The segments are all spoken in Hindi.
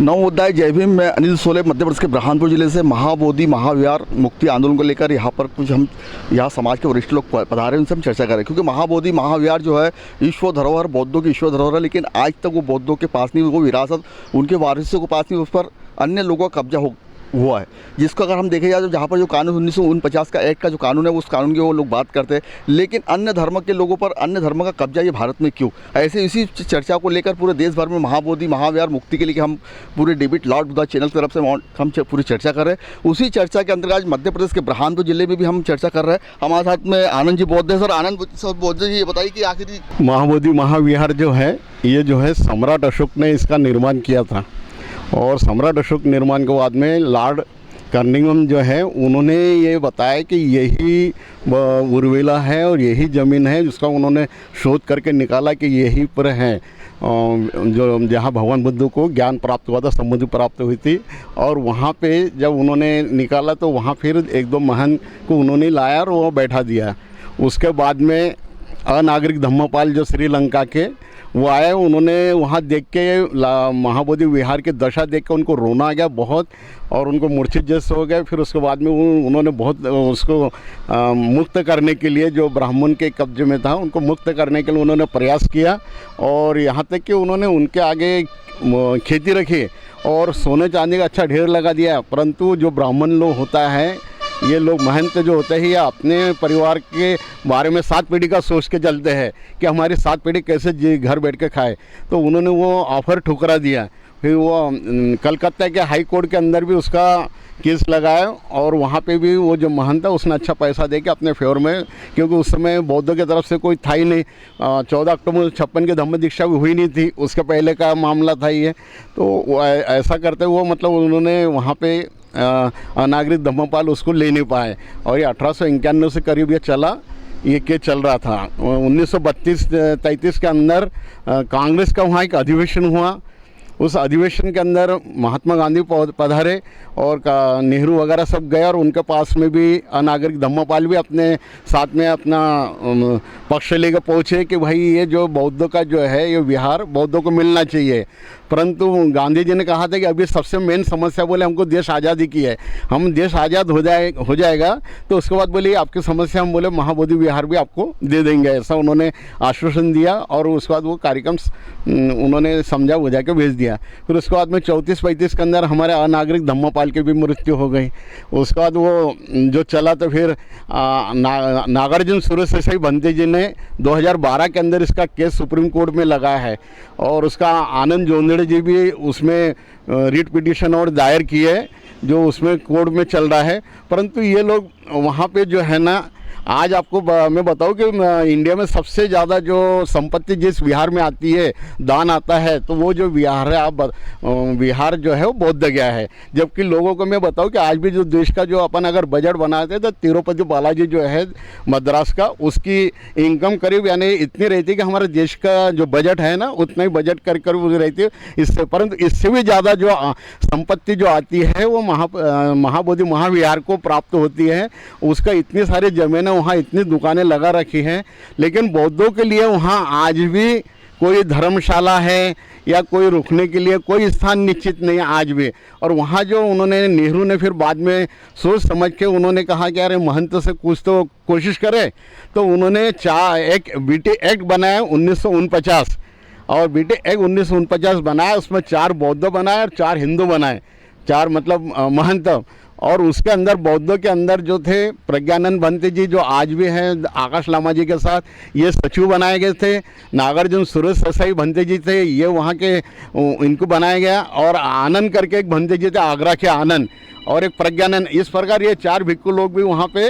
नवोदय जय भीम। मैं अनिल सोले मध्य प्रदेश के बुरहानपुर जिले से महाबोधि महाविहार मुक्ति आंदोलन को लेकर यहाँ पर कुछ हम यहाँ समाज के वरिष्ठ लोग पधारे, उनसे हम चर्चा करें। क्योंकि महाबोधि महाविहार जो है ईश्वर धरोहर, बौद्धों की ईश्वर धरोहर है, लेकिन आज तक वो बौद्धों के पास नहीं, वो विरासत उनके वारिसों के पास नहीं, उस पर अन्य लोगों का कब्जा हुआ है। जिसको अगर हम देखे जाए तो जहाँ पर जो कानून 1949 का एक्ट का जो कानून है, उस कानून की वो लोग बात करते हैं, लेकिन अन्य धर्म के लोगों पर अन्य धर्म का कब्जा ये भारत में क्यों? ऐसे इसी चर्चा को लेकर पूरे देश भर में महाबोधि महाविहार मुक्ति के लिए हम पूरे डेविड लॉर्ड बुद्धा चैनल की तरफ से हम पूरी चर्चा कर रहे हैं। उसी चर्चा के अंतर्गत मध्य प्रदेश के बुरहानपुर जिले में भी हम चर्चा कर रहे हैं। हमारे साथ में आनंद जी बौद्ध है। सर आनंद बौद्ध जी, ये बताइए कि आखिर महाबोधि महाविहार जो है, ये जो है सम्राट अशोक ने इसका निर्माण किया था। और सम्राट अशोक निर्माण के बाद में लॉर्ड कर्निंघम जो है, उन्होंने ये बताया कि यही उर्विला है और यही ज़मीन है, जिसका उन्होंने शोध करके निकाला कि यही पर है जो जहाँ भगवान बुद्ध को ज्ञान प्राप्त हुआ था, समृद्धि प्राप्त हुई थी। और वहाँ पे जब उन्होंने निकाला तो वहाँ फिर एक दो महन को उन्होंने लाया और वो बैठा दिया। उसके बाद में अनागरिक धम्मपाल जो श्रीलंका के वो आए, उन्होंने वहाँ देख के महाबोधि विहार की दशा देख के उनको रोना आ गया बहुत, और उनको मूर्छित जैसे हो गए। फिर उसके बाद में उन्होंने बहुत उसको मुक्त करने के लिए, जो ब्राह्मण के कब्जे में था उनको मुक्त करने के लिए उन्होंने प्रयास किया। और यहाँ तक कि उन्होंने उनके आगे खेती रखी और सोने चांदी का अच्छा ढेर लगा दिया। परंतु जो ब्राह्मण लोग होता है, ये लोग महंत जो होते हैं, या अपने परिवार के बारे में 7 पीढ़ी का सोच के चलते हैं कि हमारी 7 पीढ़ी कैसे घर बैठ के खाए। तो उन्होंने वो ऑफ़र ठुकरा दिया। फिर वो कलकत्ता के हाई कोर्ट के अंदर भी उसका केस लगाया, और वहाँ पे भी वो जो महंत था उसने अच्छा पैसा दे के अपने फेवर में, क्योंकि उस समय बौद्धों की तरफ से कोई था ही नहीं। 14 अक्टूबर 1956 की धम्म दीक्षा भी हुई नहीं थी, उसके पहले का मामला था ये। तो ऐसा करते हुए मतलब उन्होंने वहाँ पे अनागरिक धम्मपाल उसको ले नहीं पाए। और ये 1891 से करीब ये चला, ये केस चल रहा था। 1932-33 के अंदर कांग्रेस का वहाँ एक अधिवेशन हुआ। उस अधिवेशन के अंदर महात्मा गांधी पधारे और नेहरू वगैरह सब गए, और उनके पास में भी अनागरिक धम्मपाल भी अपने साथ में अपना पक्ष लेकर पहुँचे कि भाई ये जो बौद्धों का जो है ये विहार बौद्धों को मिलना चाहिए। परंतु गांधी जी ने कहा था कि अभी सबसे मेन समस्या, बोले हमको देश आज़ादी की है, हम देश आज़ाद हो जाएगा तो उसके बाद बोले आपकी समस्या हम बोले महाबोधि विहार भी आपको दे देंगे, ऐसा उन्होंने आश्वासन दिया। और उसके बाद वो कार्यक्रम उन्होंने समझा बुझा के भेज दिया। फिर उसके बाद में 34-35 के अंदर हमारे अनागरिक धम्मपाल की भी मृत्यु हो गई। उसके बाद वो जो चला तो फिर नागार्जुन सुरेश भंते जी ने 2012 के अंदर इसका केस सुप्रीम कोर्ट में लगाया है, और उसका आनंद जोंदड़े जी भी उसमें रिट पिटीशन और दायर किए, जो उसमें कोर्ट में चल रहा है। परंतु ये लोग वहाँ पे जो है ना, आज आपको मैं बताऊं कि इंडिया में सबसे ज़्यादा जो संपत्ति जिस विहार में आती है, दान आता है, तो वो जो विहार है, आप विहार जो है वो बौद्ध गया है। जबकि लोगों को मैं बताऊं कि आज भी जो देश का जो अपन अगर बजट बनाते हैं तो तिरुपति बालाजी जो है मद्रास का, उसकी इनकम करीब यानी इतनी रहती है कि हमारे देश का जो बजट है ना, उतना ही बजट कर रहती है इससे। परंतु इससे भी ज़्यादा जो संपत्ति जो आती है वो महाबोधि महाविहार को प्राप्त होती है। उसका इतनी सारी ज़मीनें, वहाँ इतनी दुकानें लगा रखी हैं, लेकिन बौद्धों के लिए वहाँ आज भी कोई धर्मशाला है या कोई रुकने के लिए कोई स्थान निश्चित नहीं है आज भी। और वहाँ जो उन्होंने, नेहरू ने फिर बाद में सोच समझ के उन्होंने कहा कि अरे महंत से कुछ तो कोशिश करें, तो उन्होंने एक बीटी एक्ट बनाया 1949, और बीटी एक्ट 1949 बनाया। उसमें 4 बौद्ध बनाए और 4 हिंदू बनाए, 4 मतलब महंत। और उसके अंदर बौद्धों के अंदर जो थे प्रज्ञानंद भंते जी, जो आज भी हैं आकाश लामा जी के साथ, ये सचिव बनाए गए थे। नागार्जुन सुरेश भंते जी थे, ये वहाँ के इनको बनाया गया। और आनंद करके एक भंते जी थे, आगरा के आनंद, और एक प्रज्ञानंद। इस प्रकार ये 4 भिक्खु लोग भी वहाँ पे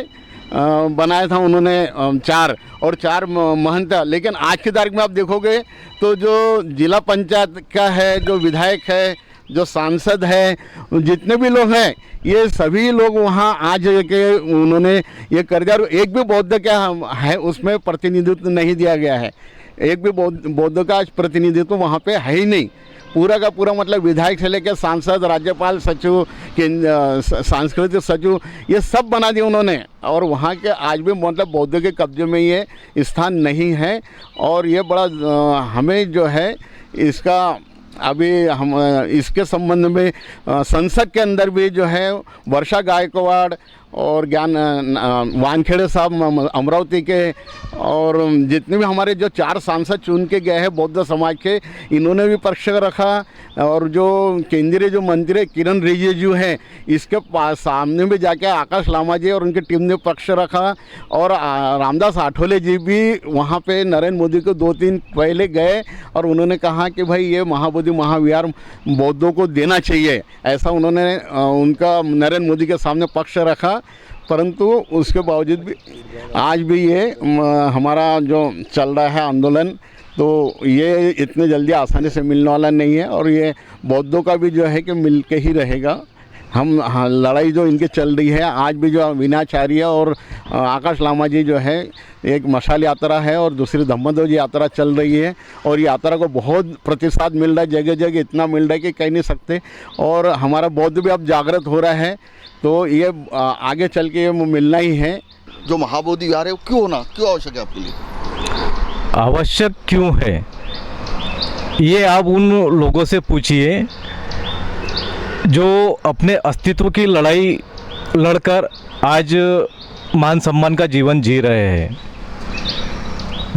बनाया था उन्होंने, 4 और 4 महंत। लेकिन आज की तारीख में आप देखोगे तो जो जिला पंचायत का है, जो विधायक है, जो सांसद है, जितने भी लोग हैं, ये सभी लोग वहाँ आज के उन्होंने ये कर दिया। और एक भी बौद्ध क्या है उसमें प्रतिनिधित्व नहीं दिया गया है। एक भी बौद्ध का आज प्रतिनिधित्व वहाँ पे है ही नहीं। पूरा का पूरा मतलब विधायक से लेकर सांसद, राज्यपाल, सचिव, सांस्कृतिक सचिव, ये सब बना दिए उन्होंने। और वहाँ के आज भी मतलब बौद्ध के कब्जे में ये स्थान नहीं है। और ये बड़ा हमें जो है इसका अभी हम इसके संबंध में संसद के अंदर भी जो है वर्षा गायकवाड़ और ज्ञान वानखेड़े साहब अमरावती के और जितने भी हमारे जो 4 सांसद चुन के गए हैं बौद्ध समाज के, इन्होंने भी पक्ष रखा। और जो केंद्रीय जो मंत्री किरण रिजिजू हैं, इसके सामने भी जाके आकाश लामा जी और उनकी टीम ने पक्ष रखा। और रामदास आठवले जी भी वहाँ पे नरेंद्र मोदी को 2 दिन पहले गए और उन्होंने कहा कि भाई ये महाबोधि महाविहार बौद्धों को देना चाहिए, ऐसा उन्होंने उनका नरेंद्र मोदी के सामने पक्ष रखा। परंतु उसके बावजूद भी आज भी ये हमारा जो चल रहा है आंदोलन, तो ये इतने जल्दी आसानी से मिलने वाला नहीं है। और ये बौद्धों का भी जो है कि मिल के ही रहेगा। हम लड़ाई जो इनके चल रही है, आज भी जो विनाचार्य और आकाश लामा जी जो है, एक मशाल यात्रा है और दूसरी धम्मध्वज यात्रा चल रही है। और यात्रा को बहुत प्रतिसाद मिल रहा है, जगह जगह इतना मिल रहा है कि कह नहीं सकते। और हमारा बौद्ध भी अब जागृत हो रहा है, तो ये आगे चल के ये मिलना ही है। जो महाबोधि विहार है वो क्यों होना, क्यों आवश्यक है आपके लिए? आवश्यक क्यों है ये आप उन लोगों से पूछिए जो अपने अस्तित्व की लड़ाई लड़कर आज मान सम्मान का जीवन जी रहे हैं।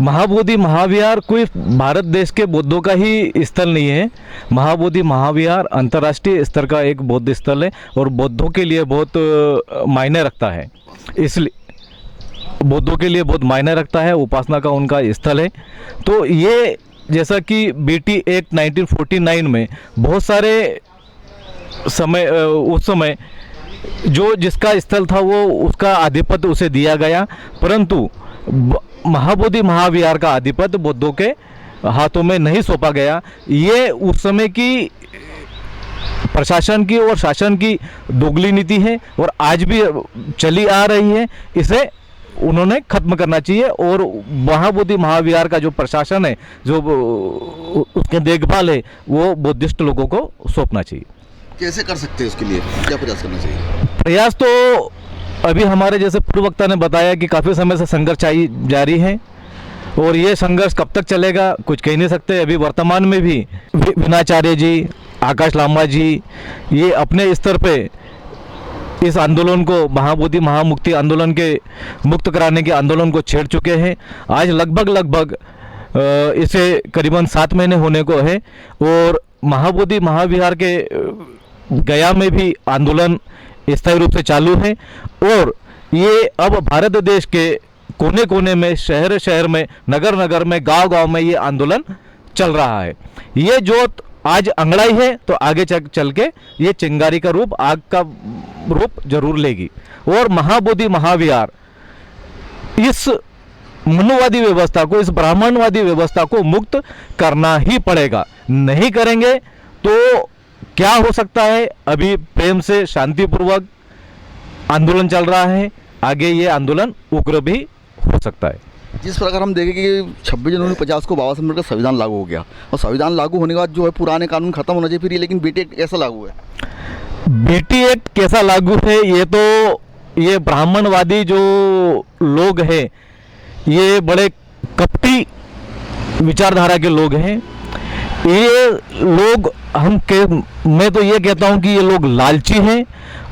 महाबोधि महाविहार कोई भारत देश के बौद्धों का ही स्थल नहीं है। महाबोधि महाविहार अंतर्राष्ट्रीय स्तर का एक बौद्ध स्थल है और बौद्धों के लिए बहुत मायने रखता है। इसलिए बौद्धों के लिए बहुत मायने रखता है, उपासना का उनका स्थल है। तो ये जैसा कि बीटी एक्ट 1949 में बहुत सारे समय उस समय जो जिसका स्थल था वो उसका आधिपत्य उसे दिया गया, परंतु महाबोधि महाविहार का आधिपत्य बौद्धों के हाथों में नहीं सौंपा गया। ये उस समय की प्रशासन की और शासन की दोगली नीति है और आज भी चली आ रही है। इसे उन्होंने खत्म करना चाहिए और महाबोधि महाविहार का जो प्रशासन है, जो उसके देखभाल है, वो बुद्धिस्ट लोगों को सौंपना चाहिए। कैसे कर सकते हैं, उसके लिए क्या प्रयास करना चाहिए? प्रयास तो अभी हमारे जैसे पूर्व वक्ता ने बताया कि काफ़ी समय से संघर्ष जारी है और ये संघर्ष कब तक चलेगा कुछ कह नहीं सकते। अभी वर्तमान में भी विनाचार्य जी, आकाश लामा जी, ये अपने स्तर पे इस आंदोलन को, महाबोधि महामुक्ति आंदोलन के मुक्त कराने के आंदोलन को छेड़ चुके हैं। आज लगभग इसे करीबन 7 महीने होने को है और महाबोधि महाविहार के गया में भी आंदोलन स्थायी रूप से चालू है और ये अब भारत देश के कोने कोने में, शहर शहर में, नगर नगर में, गांव गांव में ये आंदोलन चल रहा है। ये जोत आज अंगड़ाई है तो आगे चल के ये चिंगारी का रूप, आग का रूप जरूर लेगी। और महाबोधि महाविहार इस मनुवादी व्यवस्था को, इस ब्राह्मणवादी व्यवस्था को मुक्त करना ही पड़ेगा। नहीं करेंगे तो क्या हो सकता है, अभी प्रेम से शांतिपूर्वक आंदोलन चल रहा है, आगे ये आंदोलन उग्र भी हो सकता है। जिस प्रकार हम देखें कि 26 जनवरी 50 को बाबा साहब अम्बेडकर का संविधान लागू हो गया और संविधान लागू होने के बाद जो है पुराने कानून खत्म होना चाहिए फिर, लेकिन बीटी एक्ट कैसा लागू है? बीटी एक्ट कैसा लागू है, ये तो ये ब्राह्मणवादी जो लोग हैं, ये बड़े कपटी विचारधारा के लोग हैं। ये लोग मैं तो ये कहता हूं कि ये लोग लालची हैं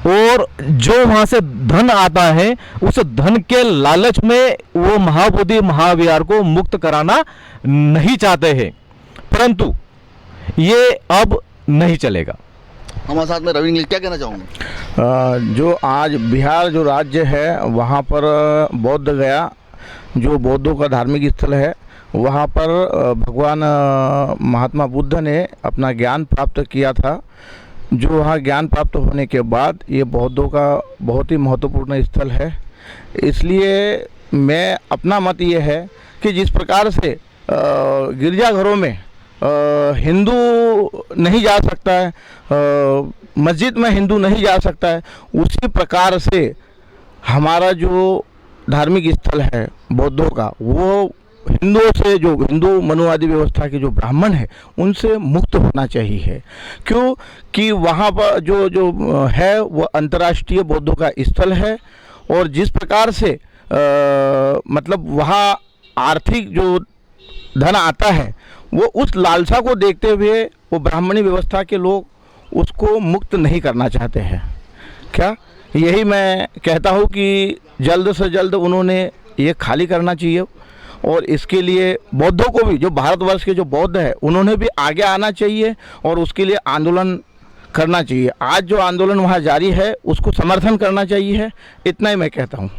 और जो वहां से धन आता है उस धन के लालच में वो महाबोधि महाविहार को मुक्त कराना नहीं चाहते हैं, परंतु ये अब नहीं चलेगा। हमारे साथ में रवि इंग्लिश, क्या कहना चाहूँगा? जो आज बिहार जो राज्य है वहाँ पर बौद्ध गया जो बौद्धों का धार्मिक स्थल है, वहाँ पर भगवान महात्मा बुद्ध ने अपना ज्ञान प्राप्त किया था। जो वहाँ ज्ञान प्राप्त होने के बाद ये बौद्धों का बहुत ही महत्वपूर्ण स्थल है। इसलिए मैं अपना मत ये है कि जिस प्रकार से गिरजाघरों में हिंदू नहीं जा सकता है, मस्जिद में हिंदू नहीं जा सकता है, उसी प्रकार से हमारा जो धार्मिक स्थल है बौद्धों का, वो हिंदुओं से, जो हिंदू मनुवादी व्यवस्था के जो ब्राह्मण है उनसे मुक्त होना चाहिए। क्यों कि वहाँ पर जो है वो अंतर्राष्ट्रीय बौद्धों का स्थल है और जिस प्रकार से मतलब वहाँ आर्थिक जो धन आता है वो उस लालसा को देखते हुए वो ब्राह्मणी व्यवस्था के लोग उसको मुक्त नहीं करना चाहते हैं। क्या यही मैं कहता हूँ कि जल्द से जल्द उन्होंने ये खाली करना चाहिए और इसके लिए बौद्धों को भी, जो भारतवर्ष के जो बौद्ध है, उन्होंने भी आगे आना चाहिए और उसके लिए आंदोलन करना चाहिए। आज जो आंदोलन वहाँ जारी है उसको समर्थन करना चाहिए, इतना ही मैं कहता हूँ।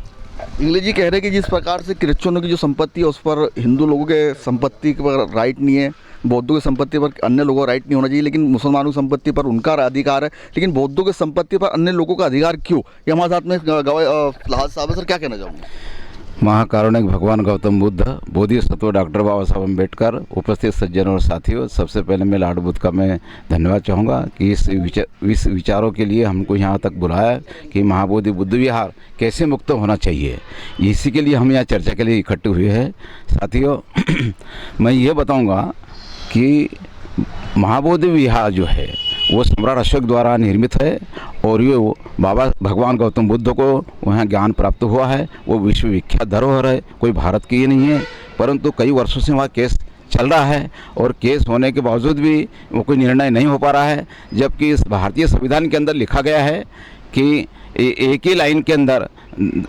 इंग्लिश जी कह रहे हैं कि जिस प्रकार से क्रिश्चियनों की जो संपत्ति है उस पर हिंदू लोगों के संपत्ति पर राइट नहीं है, बौद्धों की संपत्ति पर अन्य लोगों का राइट नहीं होना चाहिए, लेकिन मुसलमानों की संपत्ति पर उनका अधिकार है, लेकिन बौद्धों की संपत्ति पर अन्य लोगों का अधिकार क्यों? ये हमारे साथ में लाल साहब है। सर, क्या कहना चाहूँगा? महाकारुणिक भगवान गौतम बुद्ध, बोधिसत्व डॉक्टर बाबा साहब अम्बेडकर, उपस्थित सज्जनों और साथियों, सबसे पहले मैं लॉर्ड बुद्ध का मैं धन्यवाद चाहूँगा कि इस विचारों के लिए हमको यहाँ तक बुलाया कि महाबोधि बुद्ध विहार कैसे मुक्त होना चाहिए, इसी के लिए हम यहाँ चर्चा के लिए इकट्ठे हुए हैं। साथियों, मैं ये बताऊँगा कि महाबोधि विहार जो है वो सम्राट अशोक द्वारा निर्मित है और ये बाबा भगवान गौतम बुद्ध को वहाँ ज्ञान प्राप्त हुआ है। वो विश्व विख्यात धरोहर है, कोई भारत की ही नहीं है, परंतु कई वर्षों से वहाँ केस चल रहा है और केस होने के बावजूद भी वो कोई निर्णय नहीं हो पा रहा है। जबकि इस भारतीय संविधान के अंदर लिखा गया है कि एक ही लाइन के अंदर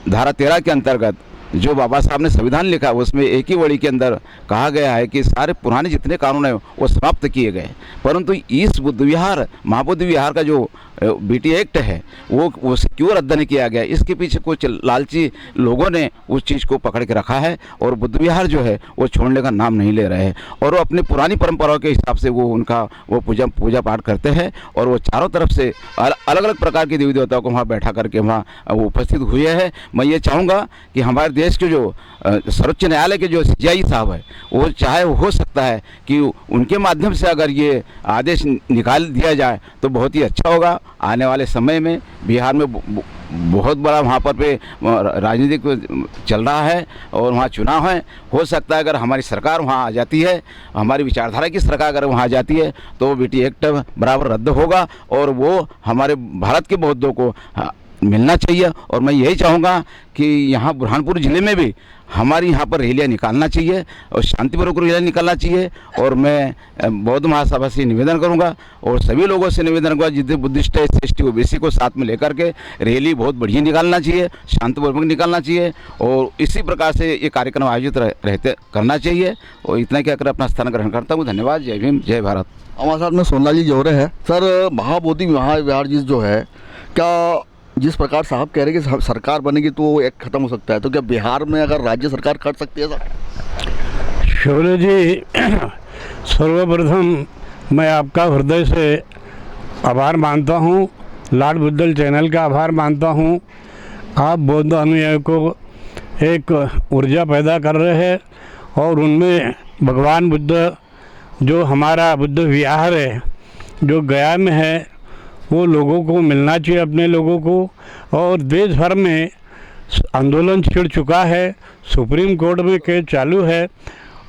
धारा 13 के अंतर्गत जो बाबा साहब ने संविधान लिखा उसमें एक ही वड़ी के अंदर कहा गया है कि सारे पुराने जितने कानून हैं वो समाप्त किए गए, परंतु इस बुद्ध विहार महाबोधि विहार का जो बीटी एक्ट है वो क्यों रद्द नहीं किया गया? इसके पीछे कुछ लालची लोगों ने उस चीज़ को पकड़ के रखा है और बुद्ध विहार जो है वो छोड़ने का नाम नहीं ले रहे हैं और वो अपनी पुरानी परंपराओं के हिसाब से वो उनका वो पूजा पाठ करते हैं और वो चारों तरफ से अलग अलग प्रकार के देवी देवताओं को वहाँ बैठा करके वहाँ वो उपस्थित हुए हैं। मैं ये चाहूँगा कि हमारे देश के जो सर्वोच्च न्यायालय के जो CJI साहब है वो चाहे हो सकता है कि उनके माध्यम से अगर ये आदेश निकाल दिया जाए तो बहुत ही अच्छा होगा। आने वाले समय में बिहार में बहुत बड़ा वहाँ पर पे राजनीतिक चल रहा है और वहाँ चुनाव है। हो सकता है अगर हमारी सरकार वहाँ आ जाती है, हमारी विचारधारा की सरकार अगर वहाँ आ जाती है तो बीटी एक्ट बराबर रद्द होगा और वो हमारे भारत के बौद्धों को मिलना चाहिए। और मैं यही चाहूँगा कि यहाँ बुरहानपुर ज़िले में भी हमारी यहाँ पर रैलियाँ निकालना चाहिए और शांतिपूर्वक रैलियाँ निकालना चाहिए। और मैं बौद्ध महासभा से निवेदन करूँगा और सभी लोगों से निवेदन करूँगा जितने बुद्धिस्ट है SC OBC को साथ में लेकर के रैली बहुत बढ़िया निकालना चाहिए, शांतिपूर्वक निकालना चाहिए और इसी प्रकार से ये कार्यक्रम आयोजित रहते करना चाहिए। और इतना कहकर अपना स्थान ग्रहण करता हूँ। धन्यवाद। जय भीम, जय भारत। हमारे साथ में सोनलाल जी जोरे हैं। सर, महाबोधि महाविहार जो है, क्या जिस प्रकार साहब कह रहे हैं कि सरकार बनेगी तो वो एक ख़त्म हो सकता है, तो क्या बिहार में अगर राज्य सरकार कर सकती है? सर शौर्य जी, सर्वप्रथम मैं आपका हृदय से आभार मानता हूँ, लॉर्ड बुद्धल चैनल का आभार मानता हूँ। आप बौद्ध अनुयायियों को एक ऊर्जा पैदा कर रहे हैं और उनमें भगवान बुद्ध जो हमारा बुद्ध विहार है जो गया में है वो लोगों को मिलना चाहिए, अपने लोगों को। और देश भर में आंदोलन छिड़ चुका है, सुप्रीम कोर्ट में केस चालू है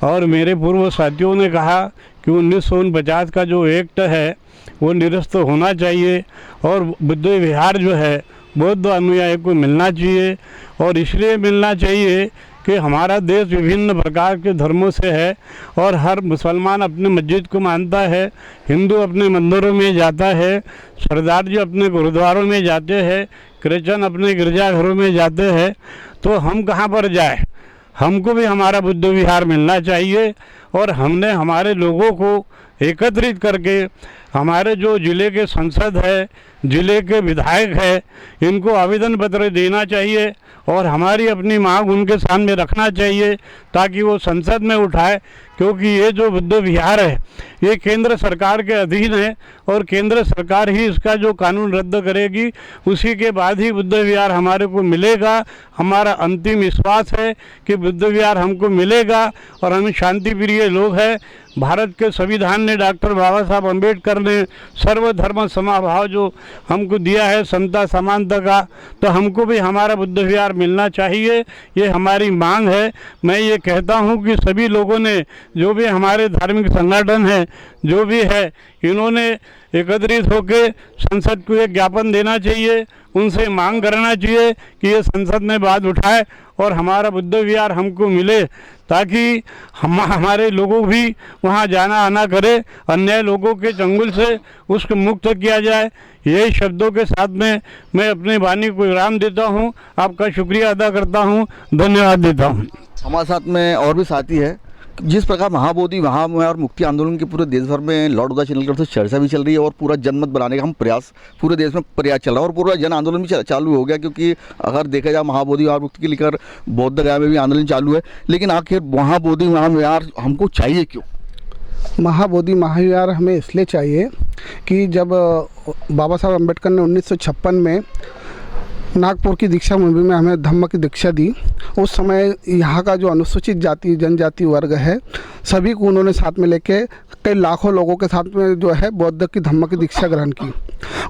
और मेरे पूर्व साथियों ने कहा कि 1949 का जो एक्ट है वो निरस्त होना चाहिए और बुद्ध विहार जो है बौद्ध अनुयायी को मिलना चाहिए। और इसलिए मिलना चाहिए कि हमारा देश विभिन्न प्रकार के धर्मों से है और हर मुसलमान अपने मस्जिद को मानता है, हिंदू अपने मंदिरों में जाता है, सरदार जी अपने गुरुद्वारों में जाते हैं, क्रिश्चन अपने गिरजाघरों में जाते हैं। तो हम कहाँ पर जाए? हमको भी हमारा बुद्ध विहार मिलना चाहिए। और हमने हमारे लोगों को एकत्रित करके हमारे जो ज़िले के सांसद है, ज़िले के विधायक है, इनको आवेदन पत्र देना चाहिए और हमारी अपनी मांग उनके सामने रखना चाहिए ताकि वो संसद में उठाए। क्योंकि ये जो बुद्ध विहार है ये केंद्र सरकार के अधीन है और केंद्र सरकार ही इसका जो कानून रद्द करेगी, उसी के बाद ही बुद्ध विहार हमारे को मिलेगा। हमारा अंतिम विश्वास है कि बुद्ध विहार हमको मिलेगा और हम शांति प्रिय लोग हैं। भारत के संविधान ने डॉक्टर बाबा साहब अम्बेडकर ने सर्वधर्म समभाव जो हमको दिया है, समता समानता का, तो हमको भी हमारा बुद्ध विहार मिलना चाहिए। ये हमारी मांग है। मैं ये कहता हूँ कि सभी लोगों ने, जो भी हमारे धार्मिक संगठन हैं, जो भी है, इन्होंने एकत्रित होकर संसद को एक ज्ञापन देना चाहिए, उनसे मांग करना चाहिए कि ये संसद में बात उठाए और हमारा बुद्ध विहार हमको मिले, ताकि हमारे लोगों भी वहाँ जाना आना करे, अन्य लोगों के चंगुल से उसको मुक्त किया जाए। यही शब्दों के साथ में मैं अपनी वाणी को विराम देता हूँ। आपका शुक्रिया अदा करता हूँ, धन्यवाद देता हूँ। हमारे साथ में और भी साथी है। जिस प्रकार महाबोधि महाविहार मुक्ति आंदोलन के पूरे देश भर में लॉर्ड बुद्धा चैनल की तरफ से चर्चा भी चल रही है और पूरा जनमत बनाने का हम प्रयास पूरे देश में प्रयास चल रहा है और पूरा जन आंदोलन भी चालू हो गया, क्योंकि अगर देखा जाए महाबोधि महाविहार मुक्ति के लेकर बौद्ध गया में भी आंदोलन चालू है। लेकिन आखिर महाबोधि महाविहार हमको चाहिए क्यों? महाबोधि महाविहार हमें इसलिए चाहिए कि जब बाबा साहब अम्बेडकर ने 1956 में नागपुर की दीक्षा भूमि में हमें धम्म की दीक्षा दी, उस समय यहाँ का जो अनुसूचित जाति जनजाति वर्ग है सभी को उन्होंने साथ में लेके कई लाखों लोगों के साथ में जो है बौद्ध की धम्म की दीक्षा ग्रहण की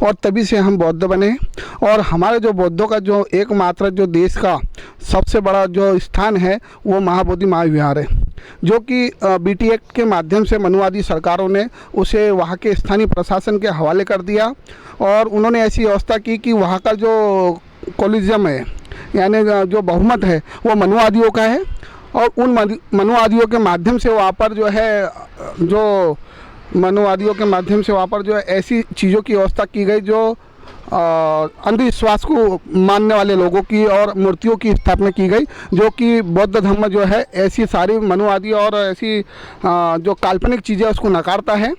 और तभी से हम बौद्ध बने। और हमारे जो बौद्धों का जो एकमात्र जो देश का सबसे बड़ा जो स्थान है वो महाबोधि महाविहार है, जो कि BT एक्ट के माध्यम से मनुवादी सरकारों ने उसे वहाँ के स्थानीय प्रशासन के हवाले कर दिया और उन्होंने ऐसी व्यवस्था की कि वहाँ का जो कोलिज्म है यानी जो बहुमत है वो मनुवादियों का है और उन मनुवादियों के माध्यम से वहाँ पर जो है ऐसी चीज़ों की व्यवस्था की गई जो अंधविश्वास को मानने वाले लोगों की और मूर्तियों की स्थापना की गई, जो कि बौद्ध धर्म जो है ऐसी सारी मनुवादी और ऐसी जो काल्पनिक चीज़ें उसको नकारता है।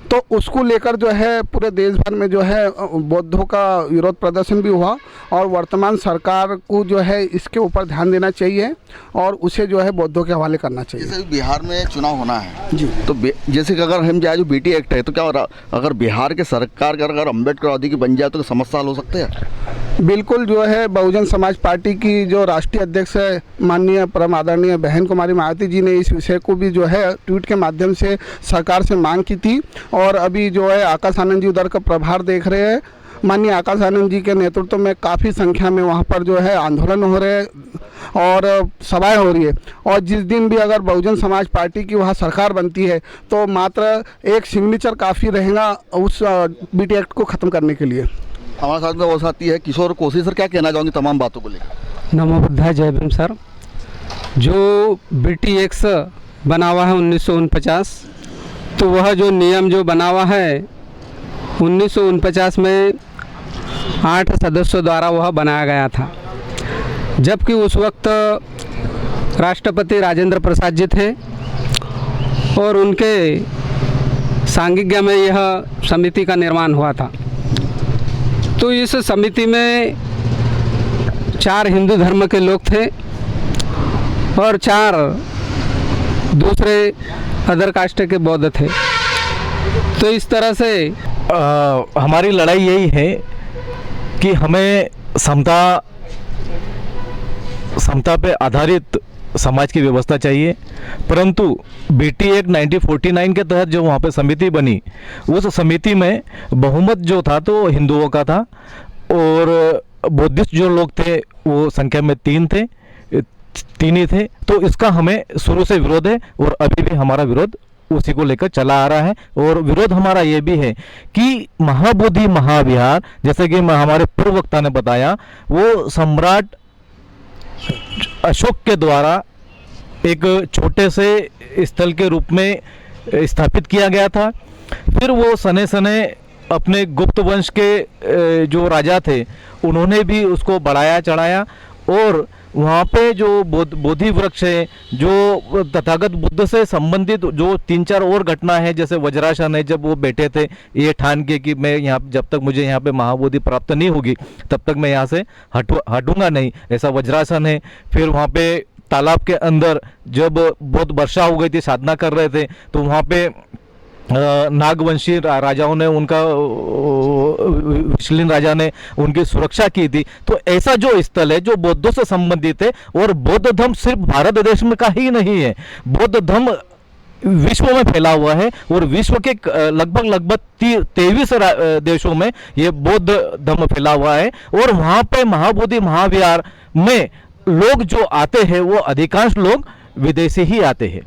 तो उसको लेकर जो है पूरे देश भर में जो है बौद्धों का विरोध प्रदर्शन भी हुआ और वर्तमान सरकार को जो है इसके ऊपर ध्यान देना चाहिए और उसे जो है बौद्धों के हवाले करना चाहिए। जैसे बिहार में चुनाव होना है जी, तो जैसे कि अगर हम जाए जो BT एक्ट है तो क्या अगर बिहार के सरकार का अगर अम्बेडकर आदि की बन जाए तो समस्या हल हो सकते हैं? बिल्कुल जो है बहुजन समाज पार्टी की जो राष्ट्रीय अध्यक्ष है माननीय परम आदरणीय बहन कुमारी मायावती जी ने इस विषय को भी जो है ट्वीट के माध्यम से सरकार से मांग की थी और अभी जो है आकाश आनंद जी उधर का प्रभार देख रहे हैं। माननीय आकाश आनंद जी के नेतृत्व में काफ़ी संख्या में वहाँ पर जो है आंदोलन हो रहे हैं और सभाएं हो रही है और जिस दिन भी अगर बहुजन समाज पार्टी की वहाँ सरकार बनती है तो मात्र एक सिग्नेचर काफ़ी रहेगा उस BT एक्ट को ख़त्म करने के लिए। हमारे साथ में वो साथी है किशोर कोसी। सर, क्या कहना चाहोगे तमाम बातों को लेकर? नमो बुद्धाय, जय भीम। सर, जो BT एक्ट बना हुआ है 1949, तो वह जो नियम जो बना हुआ है 1949 में 8 सदस्यों द्वारा वह बनाया गया था, जबकि उस वक्त राष्ट्रपति राजेंद्र प्रसाद जी थे और उनके सांज्ञा में यह समिति का निर्माण हुआ था। तो इस समिति में 4 हिंदू धर्म के लोग थे और 4 दूसरे अदर कास्ट के बौद्ध थे। तो इस तरह से हमारी लड़ाई यही है कि हमें समता पे आधारित समाज की व्यवस्था चाहिए, परंतु BT एक्ट 1949 के तहत जो वहाँ पे समिति बनी उस समिति में बहुमत जो था तो हिंदुओं का था और बुद्धिस्ट जो लोग थे वो संख्या में 3 ही थे। तो इसका हमें शुरू से विरोध है और अभी भी हमारा विरोध उसी को लेकर चला आ रहा है। और विरोध हमारा ये भी है कि महाबोधि महाविहार, जैसे कि हमारे पूर्व वक्ता ने बताया, वो सम्राट अशोक के द्वारा एक छोटे से स्थल के रूप में स्थापित किया गया था। फिर वो सने सने अपने गुप्त वंश के जो राजा थे उन्होंने भी उसको बढ़ाया चढ़ाया और वहाँ पे जो बोधि वृक्ष है, जो तथागत बुद्ध से संबंधित जो 3-4 और घटना है, जैसे वज्रासन है, जब वो बैठे थे ये ठान के कि मैं यहाँ जब तक मुझे यहाँ पे महाबोधि प्राप्त नहीं होगी तब तक मैं यहाँ से हटूंगा नहीं, ऐसा वज्रासन है। फिर वहाँ पे तालाब के अंदर जब बहुत वर्षा हो गई थी, साधना कर रहे थे, तो वहाँ पे नागवंशी राजाओं ने उनका विशलिन राजा ने उनकी सुरक्षा की थी। तो ऐसा जो स्थल है जो बौद्धों से संबंधित है और बौद्ध धर्म सिर्फ भारत देश में का ही नहीं है, बौद्ध धर्म विश्व में फैला हुआ है और विश्व के लगभग 23 देशों में ये बौद्ध धर्म फैला हुआ है। और वहाँ पे महाबोधि महाविहार में लोग जो आते हैं वो अधिकांश लोग विदेशी ही आते हैं।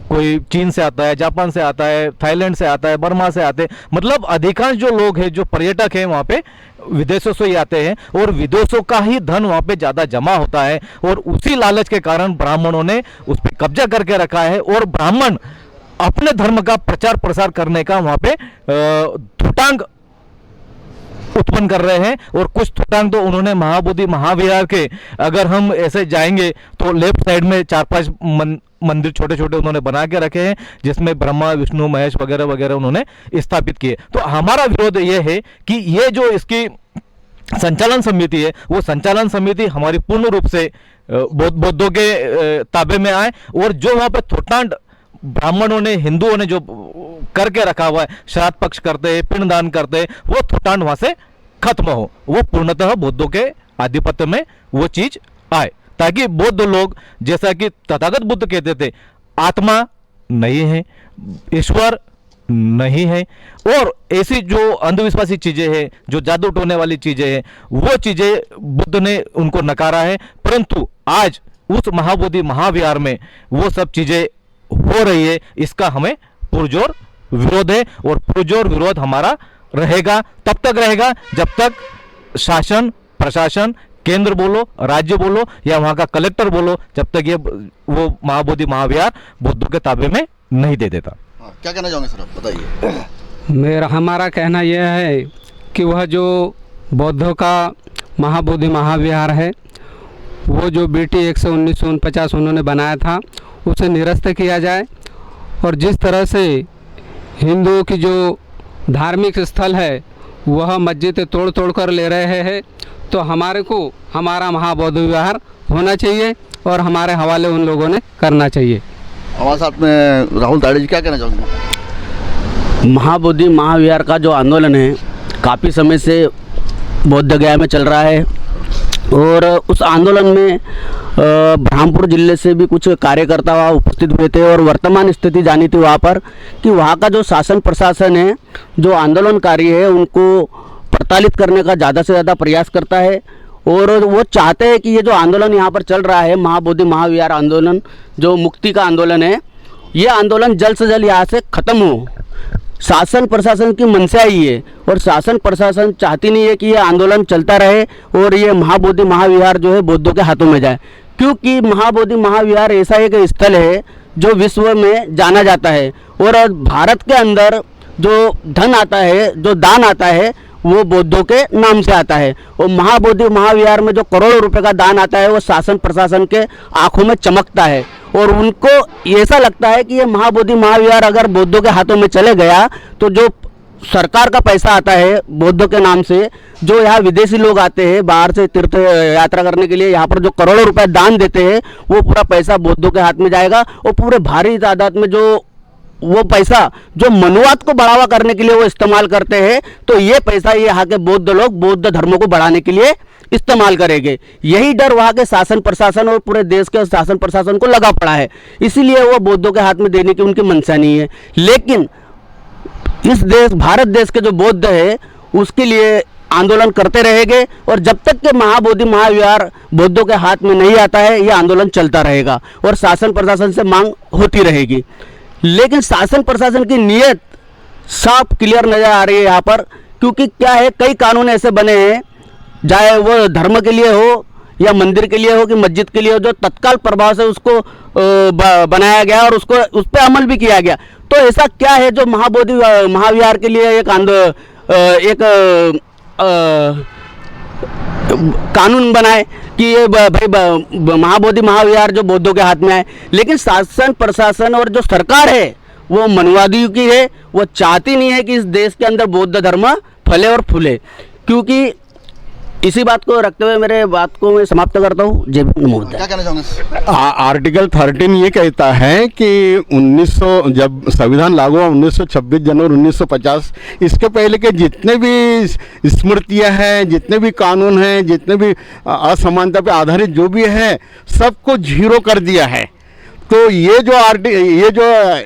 कोई चीन से आता है, जापान से आता है, थाईलैंड से आता है, बर्मा से आते हैं। मतलब अधिकांश जो लोग हैं, जो पर्यटक हैं वहाँ पे विदेशों से ही आते हैं और विदेशों का ही धन वहाँ पे ज़्यादा जमा होता है और उसी लालच के कारण ब्राह्मणों ने उस पर कब्जा करके रखा है और ब्राह्मण अपने धर्म का प्रचार प्रसार करने का वहाँ पे धुटांग उत्पन्न कर रहे हैं। और कुछ थोटांग तो उन्होंने महाबोधि महाविहार के, अगर हम ऐसे जाएंगे तो लेफ्ट साइड में 4-5 मंदिर छोटे छोटे उन्होंने बना के रखे हैं, जिसमें ब्रह्मा विष्णु महेश वगैरह वगैरह उन्होंने स्थापित किए। तो हमारा विरोध ये है कि ये जो इसकी संचालन समिति है, वो संचालन समिति हमारी पूर्ण रूप से बौद्धों के ताबे में आए और जो वहाँ पे थोटांड ब्राह्मणों ने, हिंदुओं ने जो करके रखा हुआ है, श्राद्ध पक्ष करते हैं, पिंडदान करते हैं, वो थोटांड वहां से खत्म हो, वो पूर्णतः बौद्धों के आधिपत्य में वो चीज आए, ताकि बौद्ध लोग, जैसा कि तथागत बुद्ध कहते थे, आत्मा नहीं है, ईश्वर नहीं है, और ऐसी जो अंधविश्वासी चीजें हैं, जो जादू टोने वाली चीजें हैं, वो चीजें बुद्ध ने उनको नकारा है। परंतु आज उस महाबोधि महाविहार में वो सब चीजें हो रही है, इसका हमें पुरजोर विरोध है और पुरजोर विरोध हमारा रहेगा, तब तक रहेगा जब तक शासन प्रशासन, केंद्र बोलो, राज्य बोलो या वहां का कलेक्टर बोलो, जब तक ये वो महाबोधि महाविहार बौद्धों के ताबे में नहीं दे देता। क्या कहना चाहोगे सर, आप बताइए। हमारा कहना यह है कि वह जो बौद्धों का महाबोधि महाविहार है, वो जो BT 1949 उन्होंने बनाया था, उसे निरस्त किया जाए और जिस तरह से हिंदुओं की जो धार्मिक स्थल है वह मस्जिद तोड़ तोड़ कर ले रहे हैं, तो हमारे को हमारा महाबौद्ध विहार होना चाहिए और हमारे हवाले उन लोगों ने करना चाहिए। हमारे साथ में राहुल ताड़े जी, क्या कहना चाहोगे। महाबोधि महाविहार का जो आंदोलन है काफ़ी समय से बौद्ध गया में चल रहा है और उस आंदोलन में ब्रह्मपुर जिले से भी कुछ कार्यकर्ता वहाँ उपस्थित हुए थे और वर्तमान स्थिति जानी थी वहाँ पर कि वहाँ का जो शासन प्रशासन है, जो आंदोलनकारी है, उनको प्रताड़ित करने का ज़्यादा से ज़्यादा प्रयास करता है और वो चाहते हैं कि ये जो आंदोलन यहाँ पर चल रहा है, महाबोधि महाविहार आंदोलन, जो मुक्ति का आंदोलन है, ये आंदोलन जल्द से जल्द यहाँ से ख़त्म हो। शासन प्रशासन की मंशा ही है और शासन प्रशासन चाहती नहीं है कि ये आंदोलन चलता रहे और ये महाबोधि महाविहार जो है बौद्धों के हाथों में जाए, क्योंकि महाबोधि महाविहार ऐसा एक स्थल है जो विश्व में जाना जाता है और भारत के अंदर जो धन आता है, जो दान आता है, वो बौद्धों के नाम से आता है और महाबोधि महाविहार में जो करोड़ों रुपए का दान आता है वो शासन प्रशासन के आंखों में चमकता है और उनको ऐसा लगता है कि ये महाबोधि महाविहार अगर बौद्धों के हाथों में चले गया तो जो सरकार का पैसा आता है बौद्धों के नाम से, जो यहाँ विदेशी लोग आते हैं बाहर से तीर्थ यात्रा करने के लिए, यहाँ पर जो करोड़ों रुपए दान देते हैं, वो पूरा पैसा बौद्धों के हाथ में जाएगा और पूरे भारी तादाद में जो वो पैसा जो मनुवाद को बढ़ावा करने के लिए वो इस्तेमाल करते हैं, तो ये पैसा ये यहाँ के बौद्ध लोग बौद्ध धर्मों को बढ़ाने के लिए इस्तेमाल करेंगे। यही डर वहाँ के शासन प्रशासन और पूरे देश के शासन प्रशासन को लगा पड़ा है, इसीलिए वो बौद्धों के हाथ में देने की उनकी मंशा नहीं है। लेकिन इस देश भारत देश के जो बौद्ध है उसके लिए आंदोलन करते रहेंगे और जब तक के महाबोधि महाविहार बौद्धों के हाथ में नहीं आता है, ये आंदोलन चलता रहेगा और शासन प्रशासन से मांग होती रहेगी। लेकिन शासन प्रशासन की नीयत साफ क्लियर नज़र आ रही है यहाँ पर, क्योंकि क्या है, कई कानून ऐसे बने हैं, चाहे वो धर्म के लिए हो या मंदिर के लिए हो कि मस्जिद के लिए हो, जो तत्काल प्रभाव से उसको बनाया गया और उसको उस पर अमल भी किया गया। तो ऐसा क्या है जो महाबोधि महाविहार के लिए एक कानून बनाए कि ये भाई महाबोधि महाविहार जो बौद्धों के हाथ में आए। लेकिन शासन प्रशासन और जो सरकार है वो मनुवादियों की है, वो चाहती नहीं है कि इस देश के अंदर बौद्ध धर्म फले और फूले। क्योंकि इसी बात को रखते हुए मेरे बात को मैं समाप्त करता हूँ। जय महोदय। क्या कहना चाहोगे। आर्टिकल 13 ये कहता है कि 1900 जब संविधान लागू हुआ 1926 जनवरी 1950, इसके पहले के जितने भी स्मृतियाँ हैं, जितने भी कानून हैं, जितने भी असमानता पे आधारित जो भी है, सबको जीरो कर दिया है। तो ये जो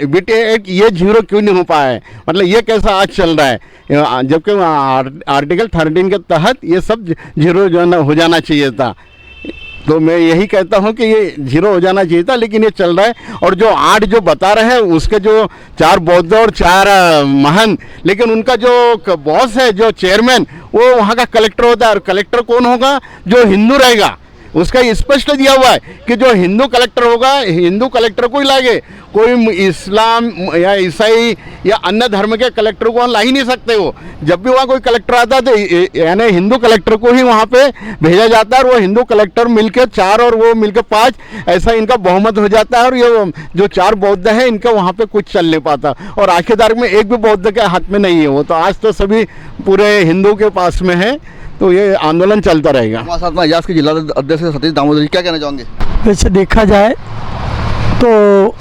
BT एक्ट ये जीरो क्यों नहीं हो पाया है, मतलब ये कैसा आज चल रहा है, जबकि आर्टिकल 13 के तहत ये सब जीरो जो है हो जाना चाहिए था। तो मैं यही कहता हूँ कि ये जीरो हो जाना चाहिए था, लेकिन ये चल रहा है। और जो 8 जो बता रहे हैं उसके जो 4 बौद्ध और 4 महंत, लेकिन उनका जो बॉस है, जो चेयरमैन, वो वहाँ का कलेक्टर होता है। और कलेक्टर कौन होगा? जो हिंदू रहेगा। उसका स्पष्ट दिया हुआ है कि जो हिंदू कलेक्टर होगा, हिंदू कलेक्टर को ही लाएंगे। कोई इस्लाम या ईसाई या अन्य धर्म के कलेक्टर को वहाँ ला ही नहीं सकते। वो जब भी वहाँ कोई कलेक्टर आता है तो यानी हिंदू कलेक्टर को ही वहाँ पे भेजा जाता है, और वो हिंदू कलेक्टर मिलके 4 और वो मिलके 5, ऐसा इनका बहुमत हो जाता है। और ये जो 4 बौद्ध हैं, इनका वहाँ पे कुछ चल नहीं पाता। और आखिरकार में एक भी बौद्ध के हाथ में नहीं है वो, तो आज तो सभी पूरे हिंदू के पास में है। तो ये आंदोलन चलता रहेगा। हमारे साथ में अयाज के जिला अध्यक्ष सतीश दामोदर जी, क्या कहना चाहोगे? वैसे देखा जाए तो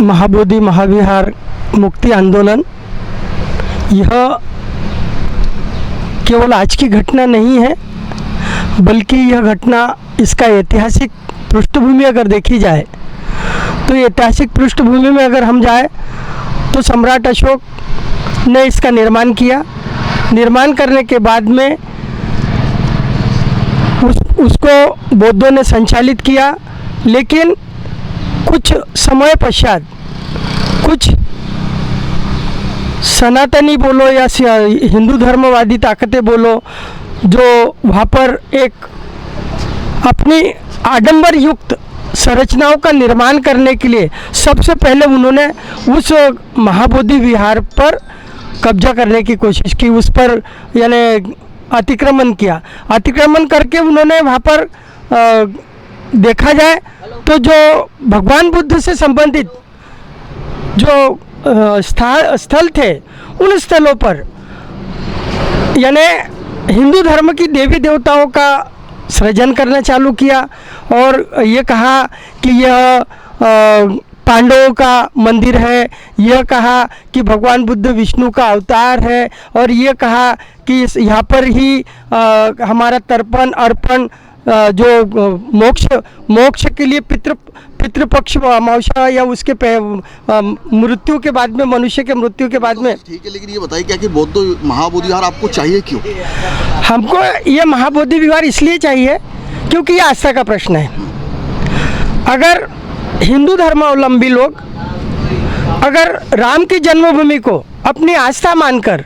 महाबोधि महाविहार मुक्ति आंदोलन यह केवल आज की घटना नहीं है, बल्कि यह घटना, इसका ऐतिहासिक पृष्ठभूमि अगर देखी जाए तो ऐतिहासिक पृष्ठभूमि में अगर हम जाए तो सम्राट अशोक ने इसका निर्माण किया। निर्माण करने के बाद में उसको बौद्धों ने संचालित किया, लेकिन कुछ समय पश्चात कुछ सनातनी बोलो या हिंदू धर्मवादी ताकतें बोलो, जो वहाँ पर एक अपनी आडंबर युक्त संरचनाओं का निर्माण करने के लिए सबसे पहले उन्होंने उस महाबोधि विहार पर कब्जा करने की कोशिश की, उस पर यानी अतिक्रमण किया। अतिक्रमण करके उन्होंने वहाँ पर देखा जाए तो जो भगवान बुद्ध से संबंधित जो स्थल थे, उन स्थलों पर यानी हिंदू धर्म की देवी देवताओं का सृजन करना चालू किया और ये कहा कि यह पांडवों का मंदिर है, यह कहा कि भगवान बुद्ध विष्णु का अवतार है, और ये कहा कि यहाँ पर ही हमारा तर्पण अर्पण जो मोक्ष के लिए पितृपक्ष अमावस्या या उसके मृत्यु के बाद में, मनुष्य के मृत्यु के बाद में। ठीक है, लेकिन ये बताइए क्या कि बौद्ध महाबोधि विहार आपको चाहिए क्यों? हमको ये महाबोधि विहार इसलिए चाहिए क्योंकि ये आस्था का प्रश्न है। अगर हिंदू धर्मावलंबी लोग अगर राम की जन्मभूमि को अपनी आस्था मानकर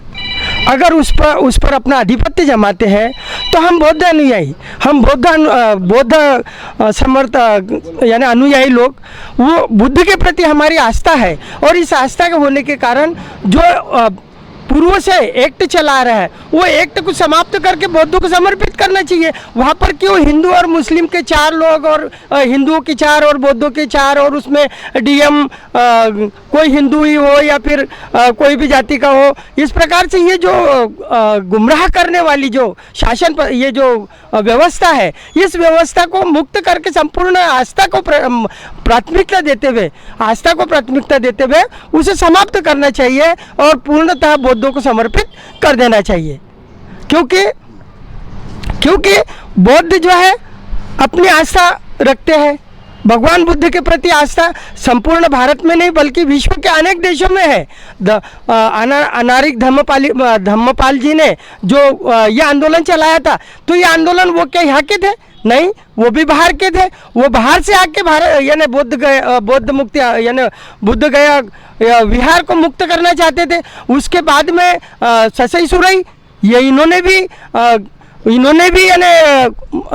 अगर उस पर अपना आधिपत्य जमाते हैं, तो हम बौद्ध अनुयायी, हम बौद्ध समर्थ यानी अनुयायी लोग, वो बुद्ध के प्रति हमारी आस्था है, और इस आस्था के होने के कारण जो पूर्व से एक्ट चला रहा है, वो एक्ट को समाप्त करके बौद्धों को समर्पित करना चाहिए। वहाँ पर क्यों हिंदू और मुस्लिम के 4 लोग और हिंदुओं के 4 और बौद्धों के 4 और उसमें डीएम कोई हिंदू ही हो या फिर कोई भी जाति का हो, इस प्रकार से ये जो गुमराह करने वाली जो शासन ये जो व्यवस्था है, इस व्यवस्था को मुक्त करके संपूर्ण आस्था को प्राथमिकता देते हुए उसे समाप्त करना चाहिए और पूर्णतः बौद्धों को समर्पित कर देना चाहिए। क्योंकि बौद्ध जो है अपनी आस्था रखते हैं, भगवान बुद्ध के प्रति आस्था संपूर्ण भारत में नहीं बल्कि विश्व के अनेक देशों में है। अनारिक धम्मपाल जी ने जो ये आंदोलन चलाया था, तो ये आंदोलन वो क्या यहाँ के थे? नहीं, वो भी बाहर के थे। वो बाहर से आके भारत यानी बौद्ध मुक्ति यानी बुद्ध गया विहार को मुक्त करना चाहते थे। उसके बाद में ससई सुरई ये इन्होंने भी यानी